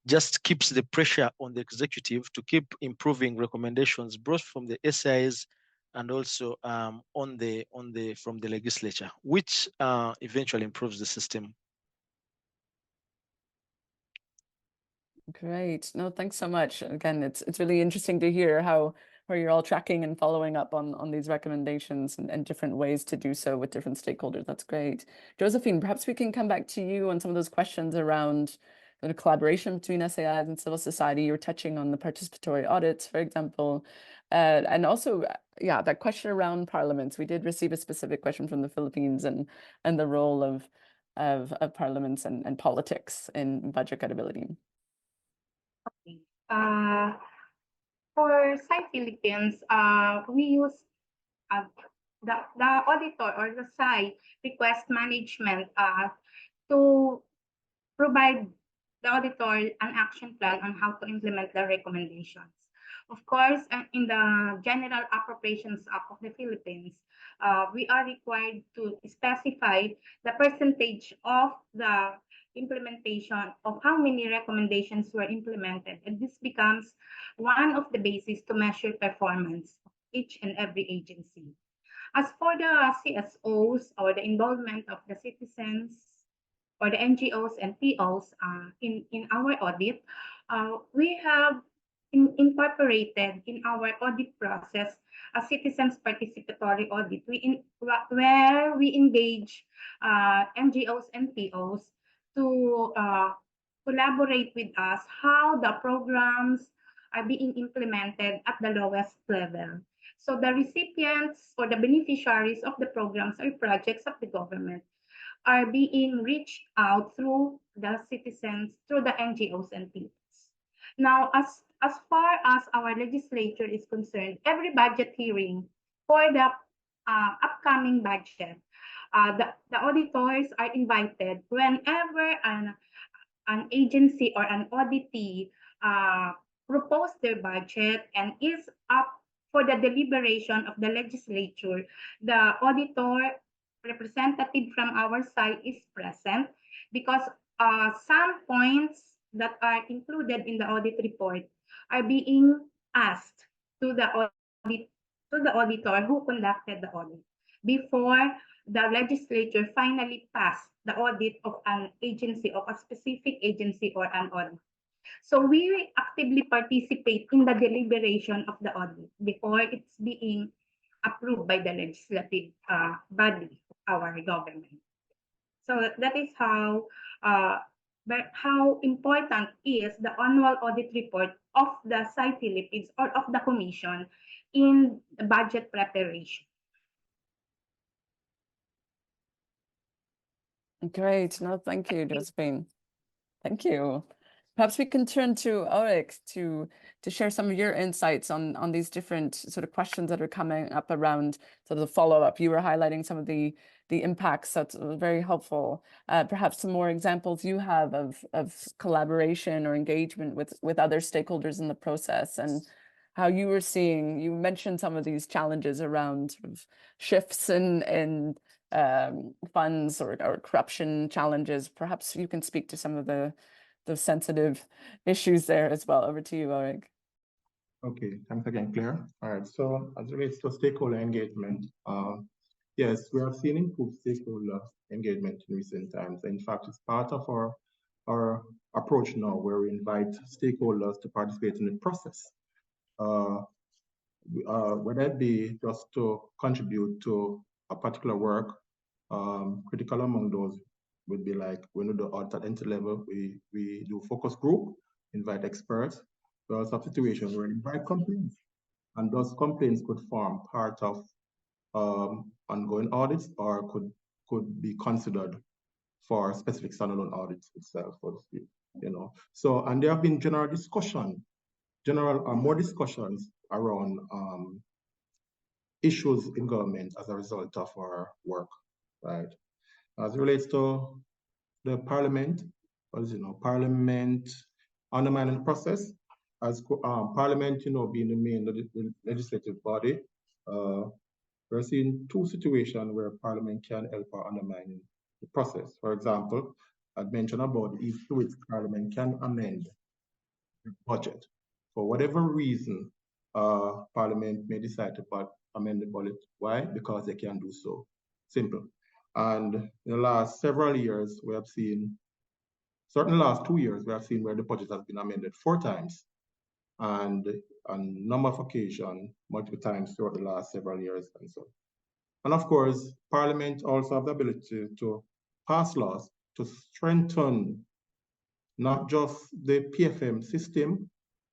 just keeps the pressure on the executive to keep improving recommendations, both from the SIs and also from the legislature, which eventually improves the system. Great. No, thanks so much. Again, it's really interesting to hear how you're all tracking and following up on these recommendations and different ways to do so with different stakeholders. That's great. Josephine, perhaps we can come back to you on some of those questions around the collaboration between SAIs and civil society. You're touching on the participatory audits, for example, and also, yeah, that question around parliaments. We did receive a specific question from the Philippines and the role of parliaments and politics in budget credibility. Okay. For SAI Philippines, we use the auditor or the SAI request management to provide the auditor an action plan on how to implement the recommendations. Of course, in the General Appropriations Act of the Philippines, we are required to specify the percentage of the implementation of how many recommendations were implemented. And this becomes one of the bases to measure performance of each and every agency. As for the CSOs or the involvement of the citizens or the NGOs and POs in our audit, we have incorporated in our audit process a citizens participatory audit where we engage NGOs and POs to collaborate with us how the programs are being implemented at the lowest level. So the recipients or the beneficiaries of the programs or projects of the government are being reached out through the citizens, through the NGOs and POs. Now, as far as our legislature is concerned, every budget hearing for the upcoming budget, the auditors are invited whenever an agency or an auditee propose their budget and is up for the deliberation of the legislature. The auditor representative from our side is present because some points that are included in the audit report are being asked to the auditor who conducted the audit before the legislature finally passed the audit of an agency, of a specific agency or an audit. So we actively participate in the deliberation of the audit before it's being approved by the legislative body of our government. So that is how important is the annual audit report of the SAI Philippines or of the Commission in the budget preparation. Great. No, thank you, Josephine. Thank you. Perhaps we can turn to Ulrich to share some of your insights on these different sort of questions that are coming up around sort of the follow-up. You were highlighting some of the impacts. That's very helpful. Perhaps some more examples you have of collaboration or engagement with other stakeholders in the process, and how you were seeing. You mentioned some of these challenges around sort of shifts in funds or corruption challenges. Perhaps you can speak to some of the sensitive issues there as well. Over to you, Ulrich. Okay, thanks again, Claire. All right, so as it relates to stakeholder engagement, yes, we have seen improved stakeholder engagement in recent times. In fact, it's part of our approach now, where we invite stakeholders to participate in the process. Whether it be just to contribute to a particular work, critical among those would be like when we do audit at entry level, we do focus group, invite experts. We also have situations where we invite complaints, and those complaints could form part of ongoing audits or could be considered for specific standalone audits itself, so to speak. So, and there have been more discussions around issues in government as a result of our work, right? As it relates to the Parliament, Parliament undermining the process, as Parliament, being the main legislative body, we're seeing two situations where Parliament can help or undermine the process. For example, I'd mentioned about the ease to which Parliament can amend the budget. For whatever reason, Parliament may decide to amend the budget. Why? Because they can do so. Simple. And in the last several years, we have seen, certainly the last 2 years, we have seen where the budget has been amended 4 times, and on a number of occasions, multiple times throughout the last several years and so on. And of course, Parliament also have the ability to pass laws to strengthen not just the PFM system,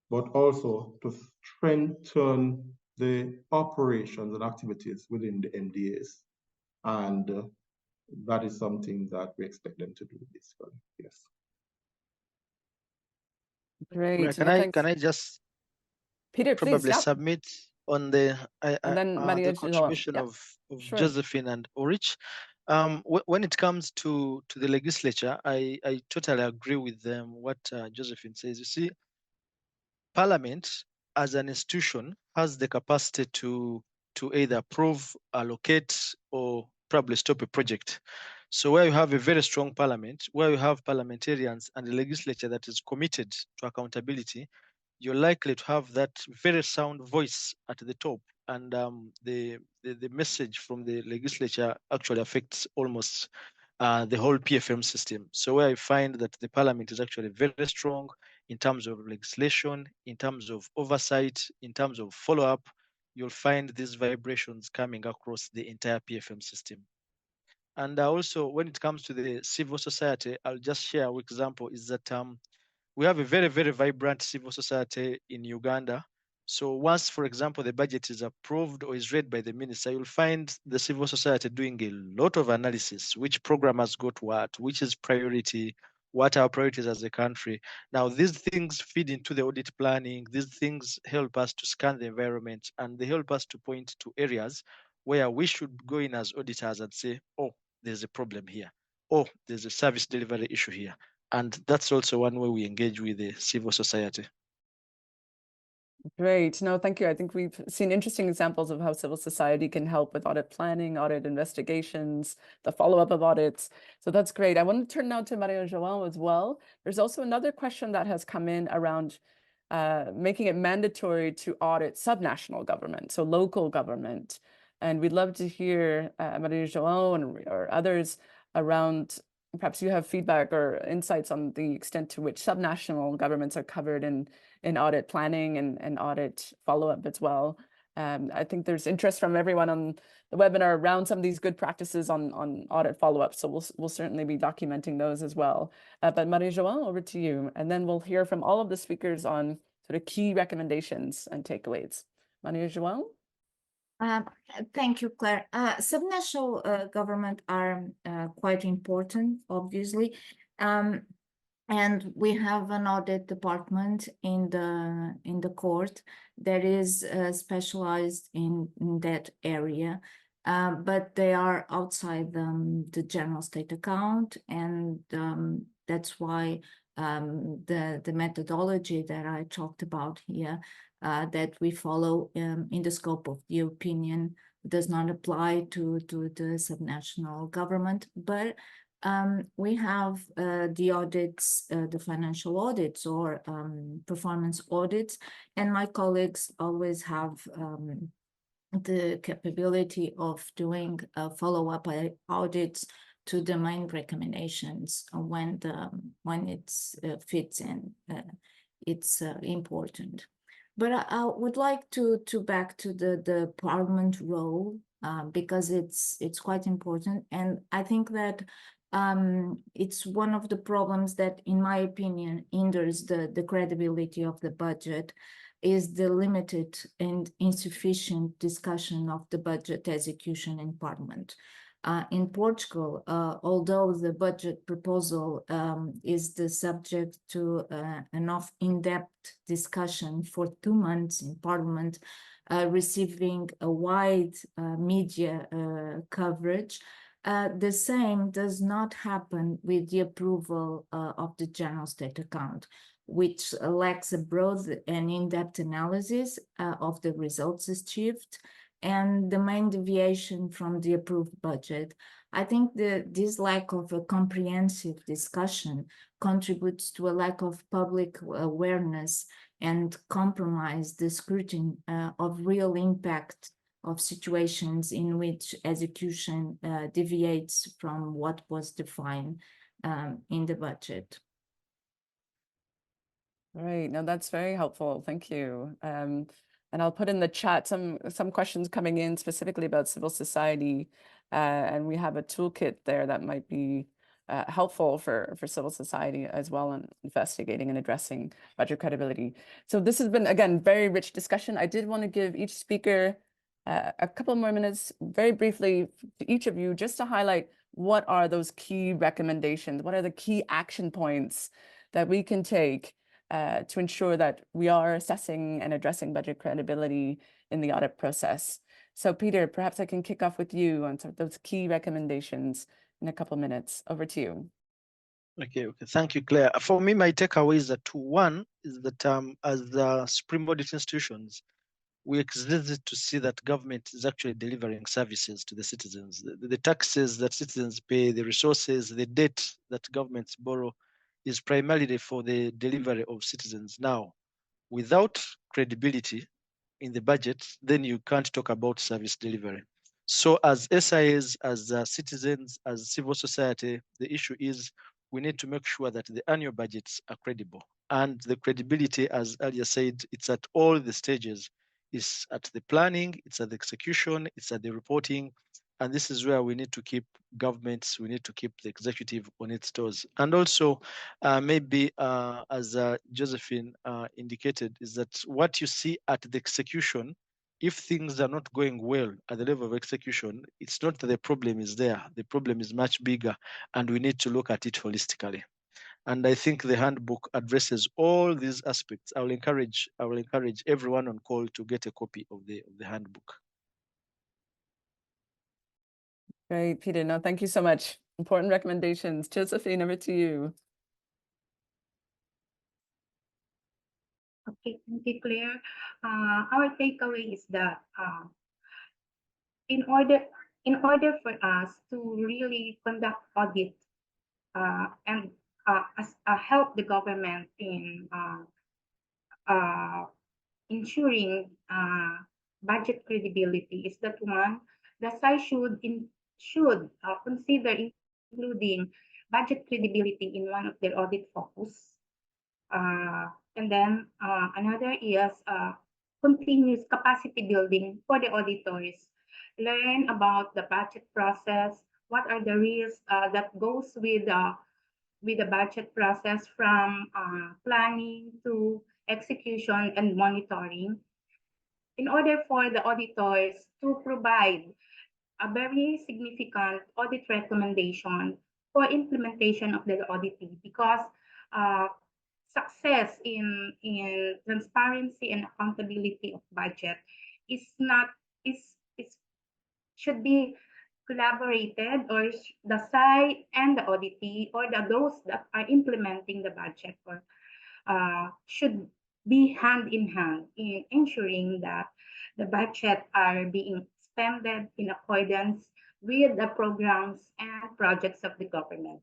but also to strengthen the operations and activities within the MDAs. And that is something that we expect them to do this one. Yes. Great. Can I just Peter, probably please, yep. submit on the contribution of sure. Josephine and Ulrich? When it comes to the legislature, I totally agree with what Josephine says. You see, Parliament as an institution has the capacity to either approve, allocate, or probably stop a project. So where you have a very strong parliament, where you have parliamentarians and a legislature that is committed to accountability, you're likely to have that very sound voice at the top. And the message from the legislature actually affects almost the whole PFM system. So where I find that the parliament is actually very strong in terms of legislation, in terms of oversight, in terms of follow-up, you'll find these vibrations coming across the entire PFM system. And also, when it comes to the civil society, I'll just share an example is that we have a very, very vibrant civil society in Uganda. So once, for example, the budget is approved or is read by the minister, you'll find the civil society doing a lot of analysis, which program has got what, which is priority, what are our priorities as a country. Now, these things feed into the audit planning. These things help us to scan the environment, and they help us to point to areas where we should go in as auditors and say, oh, there's a problem here. Oh, there's a service delivery issue here. And that's also one way we engage with the civil society. Great. No, thank you. I think we've seen interesting examples of how civil society can help with audit planning, audit investigations, the follow-up of audits. So that's great. I want to turn now to Maria João as well. There's also another question that has come in around making it mandatory to audit subnational government, so local government. And we'd love to hear Maria João or others around, perhaps you have feedback or insights on the extent to which subnational governments are covered in audit planning and audit follow-up as well. I think there's interest from everyone on the webinar around some of these good practices on audit follow-up. So we'll certainly be documenting those as well. But Maria João, over to you. And then we'll hear from all of the speakers on sort of key recommendations and takeaways. Maria João? Thank you, Claire. Subnational government are quite important, obviously. And we have an audit department in the court that is specialized in that area, but they are outside the general state account, and that's why the methodology that I talked about here that we follow in the scope of the opinion does not apply to the subnational government, but we have the audits, the financial audits or performance audits, and my colleagues always have the capability of doing follow-up audits to the main recommendations when it's fits and it's important. But I would like to back to the Parliament role because it's quite important, and I think that it's one of the problems that, in my opinion, hinders the credibility of the budget is the limited and insufficient discussion of the budget execution in Parliament. In Portugal, although the budget proposal is the subject to an in-depth discussion for 2 months in Parliament, receiving a wide media coverage, the same does not happen with the approval of the general state account, which lacks a broad and in-depth analysis of the results achieved and the main deviation from the approved budget. I think this lack of a comprehensive discussion contributes to a lack of public awareness and compromise the scrutiny of real impact of situations in which execution deviates from what was defined in the budget. Right, no, that's very helpful. Thank you. And I'll put in the chat some questions coming in specifically about civil society, and we have a toolkit there that might be helpful for civil society as well in investigating and addressing budget credibility. So this has been, again, very rich discussion. I did want to give each speaker a couple more minutes, very briefly, to each of you, just to highlight what are those key recommendations, what are the key action points that we can take to ensure that we are assessing and addressing budget credibility in the audit process. So Peter, perhaps I can kick off with you on sort of those key recommendations in a couple minutes. Over to you. Okay. Thank you, Claire. For me, my takeaway is that one is that as the Supreme Audit Institutions, we exist to see that government is actually delivering services to the citizens. The taxes that citizens pay, the resources, the debt that governments borrow is primarily for the delivery of citizens. Now, without credibility in the budget, then you can't talk about service delivery. So as SIAs, as citizens, as civil society, the issue is we need to make sure that the annual budgets are credible. And the credibility, as earlier said, it's at all the stages. It's at the planning, it's at the execution, it's at the reporting. And this is where we need to keep governments, we need to keep the executive on its toes. And also, maybe as Josephine indicated, is that what you see at the execution, if things are not going well at the level of execution, it's not that the problem is there. The problem is much bigger, and we need to look at it holistically. And I think the handbook addresses all these aspects. I will encourage everyone on call to get a copy of the handbook. Great, Peter. No, thank you so much. Important recommendations. Josephine, over to you. Okay, thank you, Claire. Our takeaway is that in order for us to really conduct audit and help the government in ensuring budget credibility, is that one, the SAI should consider including budget credibility in one of their audit focus. And then another is continuous capacity building for the auditors. Learn about the budget process. What are the risks that goes with the budget process, from planning to execution and monitoring, in order for the auditors to provide a very significant audit recommendation for implementation of the auditing, because uh, success in transparency and accountability of budget is not is should be collaborated, or the SAI and the auditee, or those that are implementing the budget, or should be hand in hand in ensuring that the budget are being expended in accordance with the programs and projects of the government.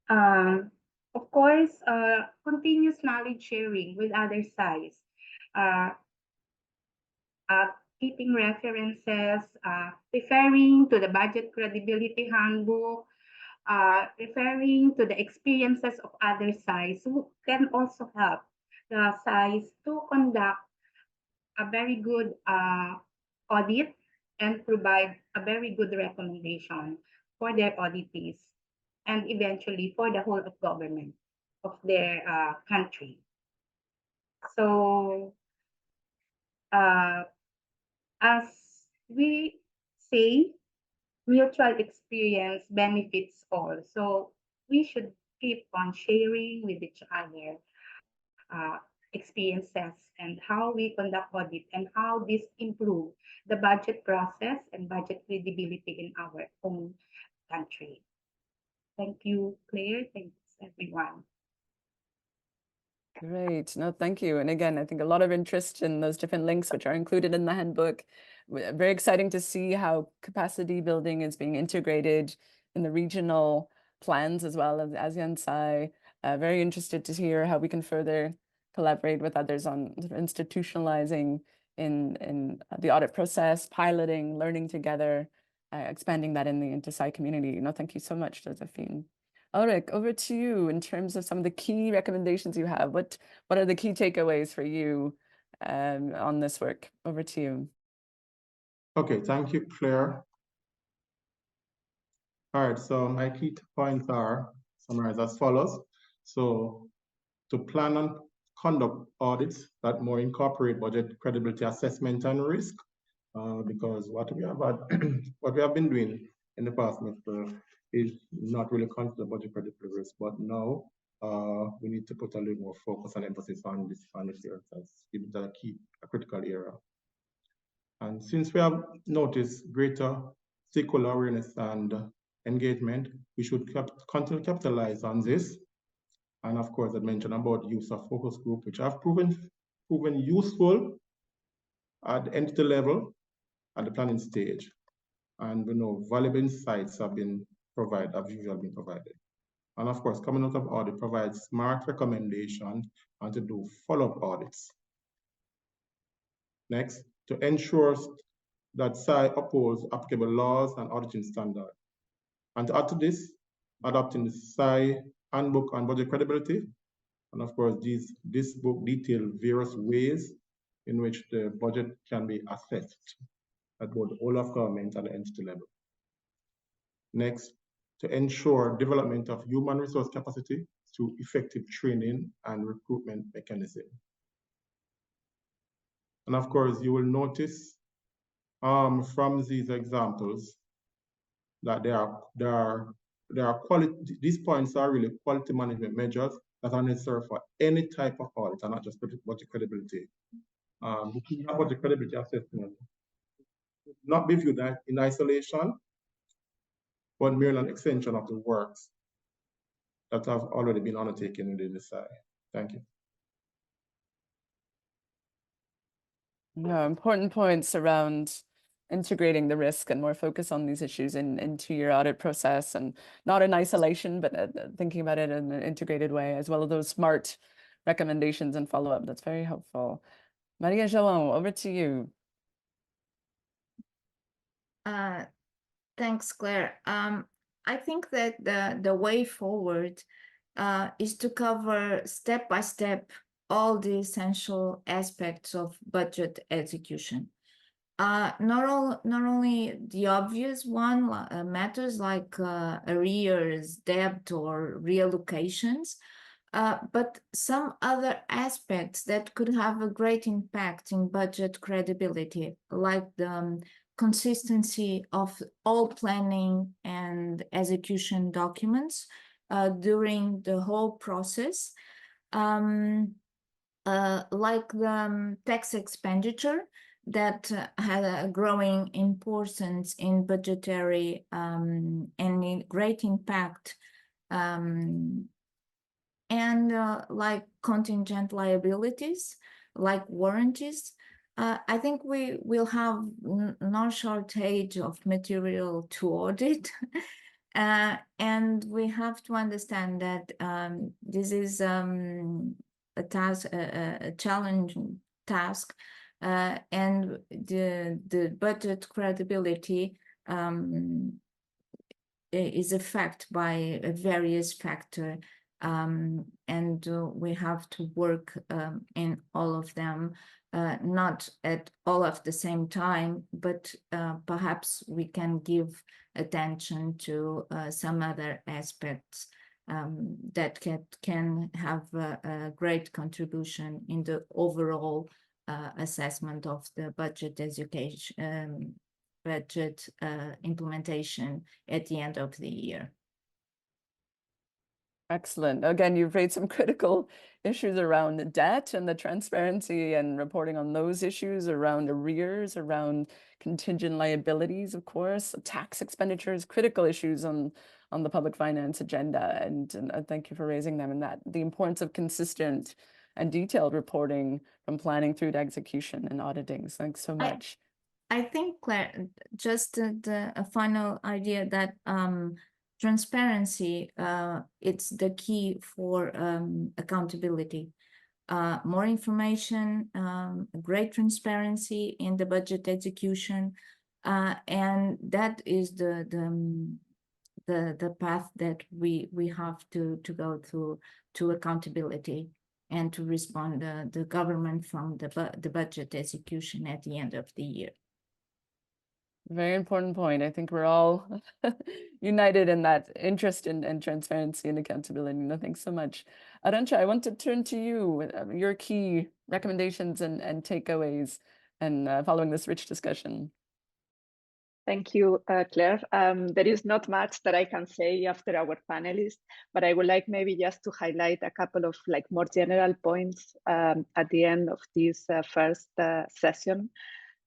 Um, of course, continuous knowledge sharing with other SAIs, uh, keeping references, referring to the budget credibility handbook, referring to the experiences of other SAIs, who can also help the SAIs to conduct a very good audit and provide a very good recommendation for their auditees, and eventually for the whole of government of their country. So as we say, mutual experience benefits all. So we should keep on sharing with each other experiences and how we conduct audit and how this improve the budget process and budget credibility in our own country. Thank you, Claire. Thanks, everyone. Great. No, thank you. And again, I think a lot of interest in those different links which are included in the handbook. Very exciting to see how capacity building is being integrated in the regional plans as well as ASEAN SAI. Very interested to hear how we can further collaborate with others on institutionalizing in the audit process, piloting, learning together, expanding that in the inter-SAI community. No, thank you so much, Josephine. Ulrich, over to you in terms of some of the key recommendations you have. What are the key takeaways for you on this work? Over to you. Okay, thank you, Claire. All right, so my key points are summarized as follows. So to plan and conduct audits that more incorporate budget credibility assessment and risk, because what we have been doing in the past is not really consider budget credibility risk, but now we need to put a little more focus and emphasis on this area. It's a critical area. And since we have noticed greater stakeholder awareness and engagement, we should continue to capitalize on this. And of course, I mentioned about use of focus group, which have proven useful at the entity level, at the planning stage. And we know valuable insights have usually been provided. And of course, coming out of audit provides smart recommendations and to do follow-up audits. Next, to ensure that SAI upholds applicable laws and auditing standards. And to add to this, adopting the SAI Handbook on budget credibility. And of course, this book details various ways in which the budget can be assessed at both the whole of government and the entity level. Next, to ensure development of human resource capacity through effective training and recruitment mechanism. And of course, you will notice from these examples that these points are really quality management measures that are necessary for any type of audit and not just budget credibility. Looking at budget credibility assessment not be viewed in isolation, but merely an extension of the works that have already been undertaken in the SAI. Thank you. Yeah, important points around integrating the risk and more focus on these issues into your audit process, and not in isolation, but thinking about it in an integrated way, as well as those smart recommendations and follow-up. That's very helpful. Maria João, over to you. Thanks, Claire. I think that the way forward is to cover step by step all the essential aspects of budget execution. Not only the obvious matters like arrears, debt, or reallocations, but some other aspects that could have a great impact in budget credibility, like the consistency of all planning and execution documents during the whole process, like the tax expenditure that had a growing importance in budgetary and in great impact, and like contingent liabilities, like warranties. I think we will have no shortage of material to audit. And we have to understand that this is a task, a challenging task, and the budget credibility is affected by various factors, and we have to work in all of them, not at all at the same time, but perhaps we can give attention to some other aspects that can have a great contribution in the overall assessment of the budget education, budget implementation at the end of the year. Excellent. Again, you've raised some critical issues around the debt and the transparency and reporting on those issues, around arrears, around contingent liabilities, of course, tax expenditures, critical issues on the public finance agenda. And thank you for raising them, and that the importance of consistent and detailed reporting from planning through to execution and auditing. So thanks so much. I think, Claire, just a final idea that transparency, it's the key for accountability. More information, great transparency in the budget execution, and that is the path that we have to go through to accountability and to respond the government from the budget execution at the end of the year. Very important point. I think we're all united in that interest in transparency and accountability. No, thanks so much. Arantxa, I want to turn to you, your key recommendations and takeaways, and following this rich discussion. Thank you, Claire. There is not much that I can say after our panelists, but I would like maybe just to highlight a couple of more general points at the end of this first session.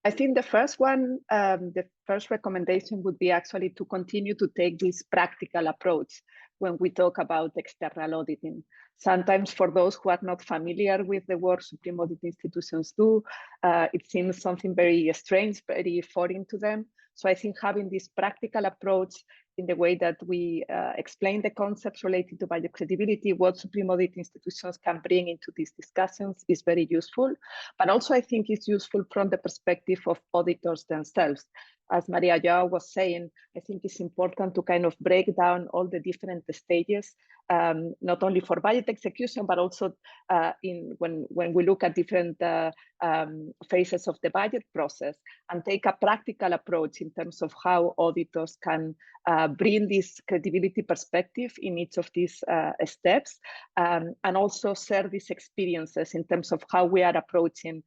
I think the first one, the first recommendation would be actually to continue to take this practical approach when we talk about external auditing. Sometimes for those who are not familiar with the work Supreme Audit Institutions do, it seems something very strange, very foreign to them. So I think having this practical approach in the way that we explain the concepts related to budget credibility, what Supreme Audit Institutions can bring into these discussions is very useful. But also I think it's useful from the perspective of auditors themselves. As Maria João was saying, I think it's important to kind of break down all the different stages, not only for budget execution, but also when we look at different phases of the budget process, and take a practical approach in terms of how auditors can bring this credibility perspective in each of these steps, and also share these experiences in terms of how we are approaching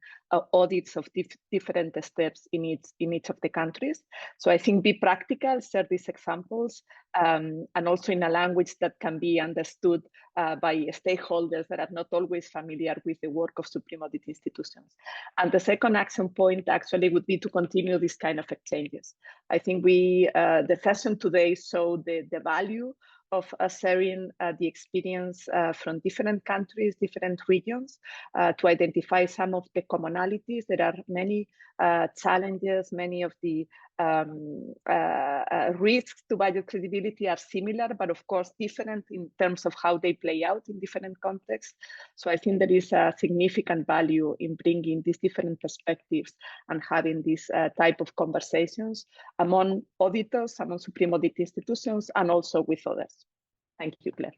audits of different steps in each of the countries. So I think be practical, share these examples, and also in a language that can be understood by stakeholders that are not always familiar with the work of Supreme Audit Institutions. And the second action point actually would be to continue this kind of exchanges. I think the session today showed the value of sharing the experience from different countries, different regions, to identify some of the commonalities. There are many challenges, many of the risks to budget credibility are similar, but of course different in terms of how they play out in different contexts. So I think there is a significant value in bringing these different perspectives and having this type of conversations among auditors, among Supreme Audit Institutions, and also with others. Thank you, Claire.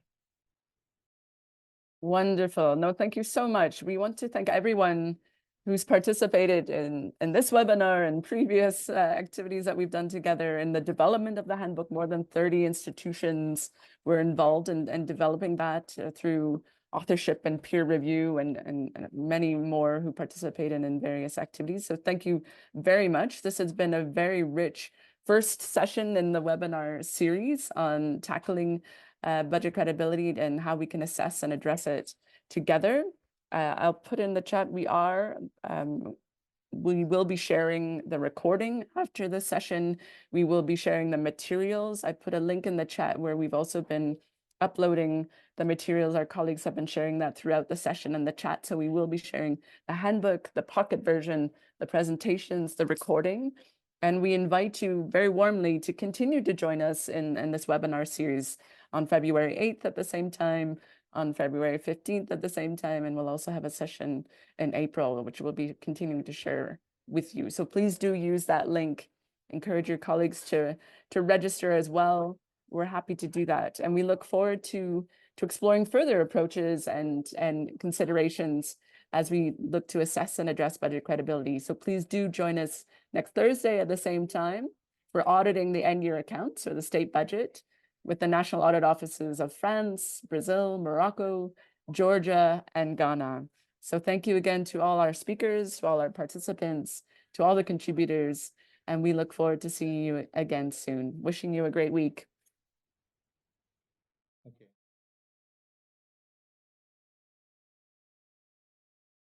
Wonderful. No, thank you so much. We want to thank everyone who's participated in this webinar and previous activities that we've done together in the development of the handbook. More than 30 institutions were involved in developing that through authorship and peer review, and many more who participated in various activities. So thank you very much. This has been a very rich first session in the webinar series on tackling budget credibility and how we can assess and address it together. I'll put in the chat, we will be sharing the recording after this session. We will be sharing the materials. I put a link in the chat where we've also been uploading the materials. Our colleagues have been sharing that throughout the session in the chat. So we will be sharing the handbook, the pocket version, the presentations, the recording. And we invite you very warmly to continue to join us in this webinar series on February 8th at the same time, on February 15th at the same time, and we'll also have a session in April, which we'll be continuing to share with you. So please do use that link. Encourage your colleagues to register as well. We're happy to do that. And we look forward to exploring further approaches and considerations as we look to assess and address budget credibility. So please do join us next Thursday at the same time for auditing the end-year accounts or the state budget with the National Audit Offices of France, Brazil, Morocco, Georgia, and Ghana. So thank you again to all our speakers, to all our participants, to all the contributors, and we look forward to seeing you again soon. Wishing you a great week.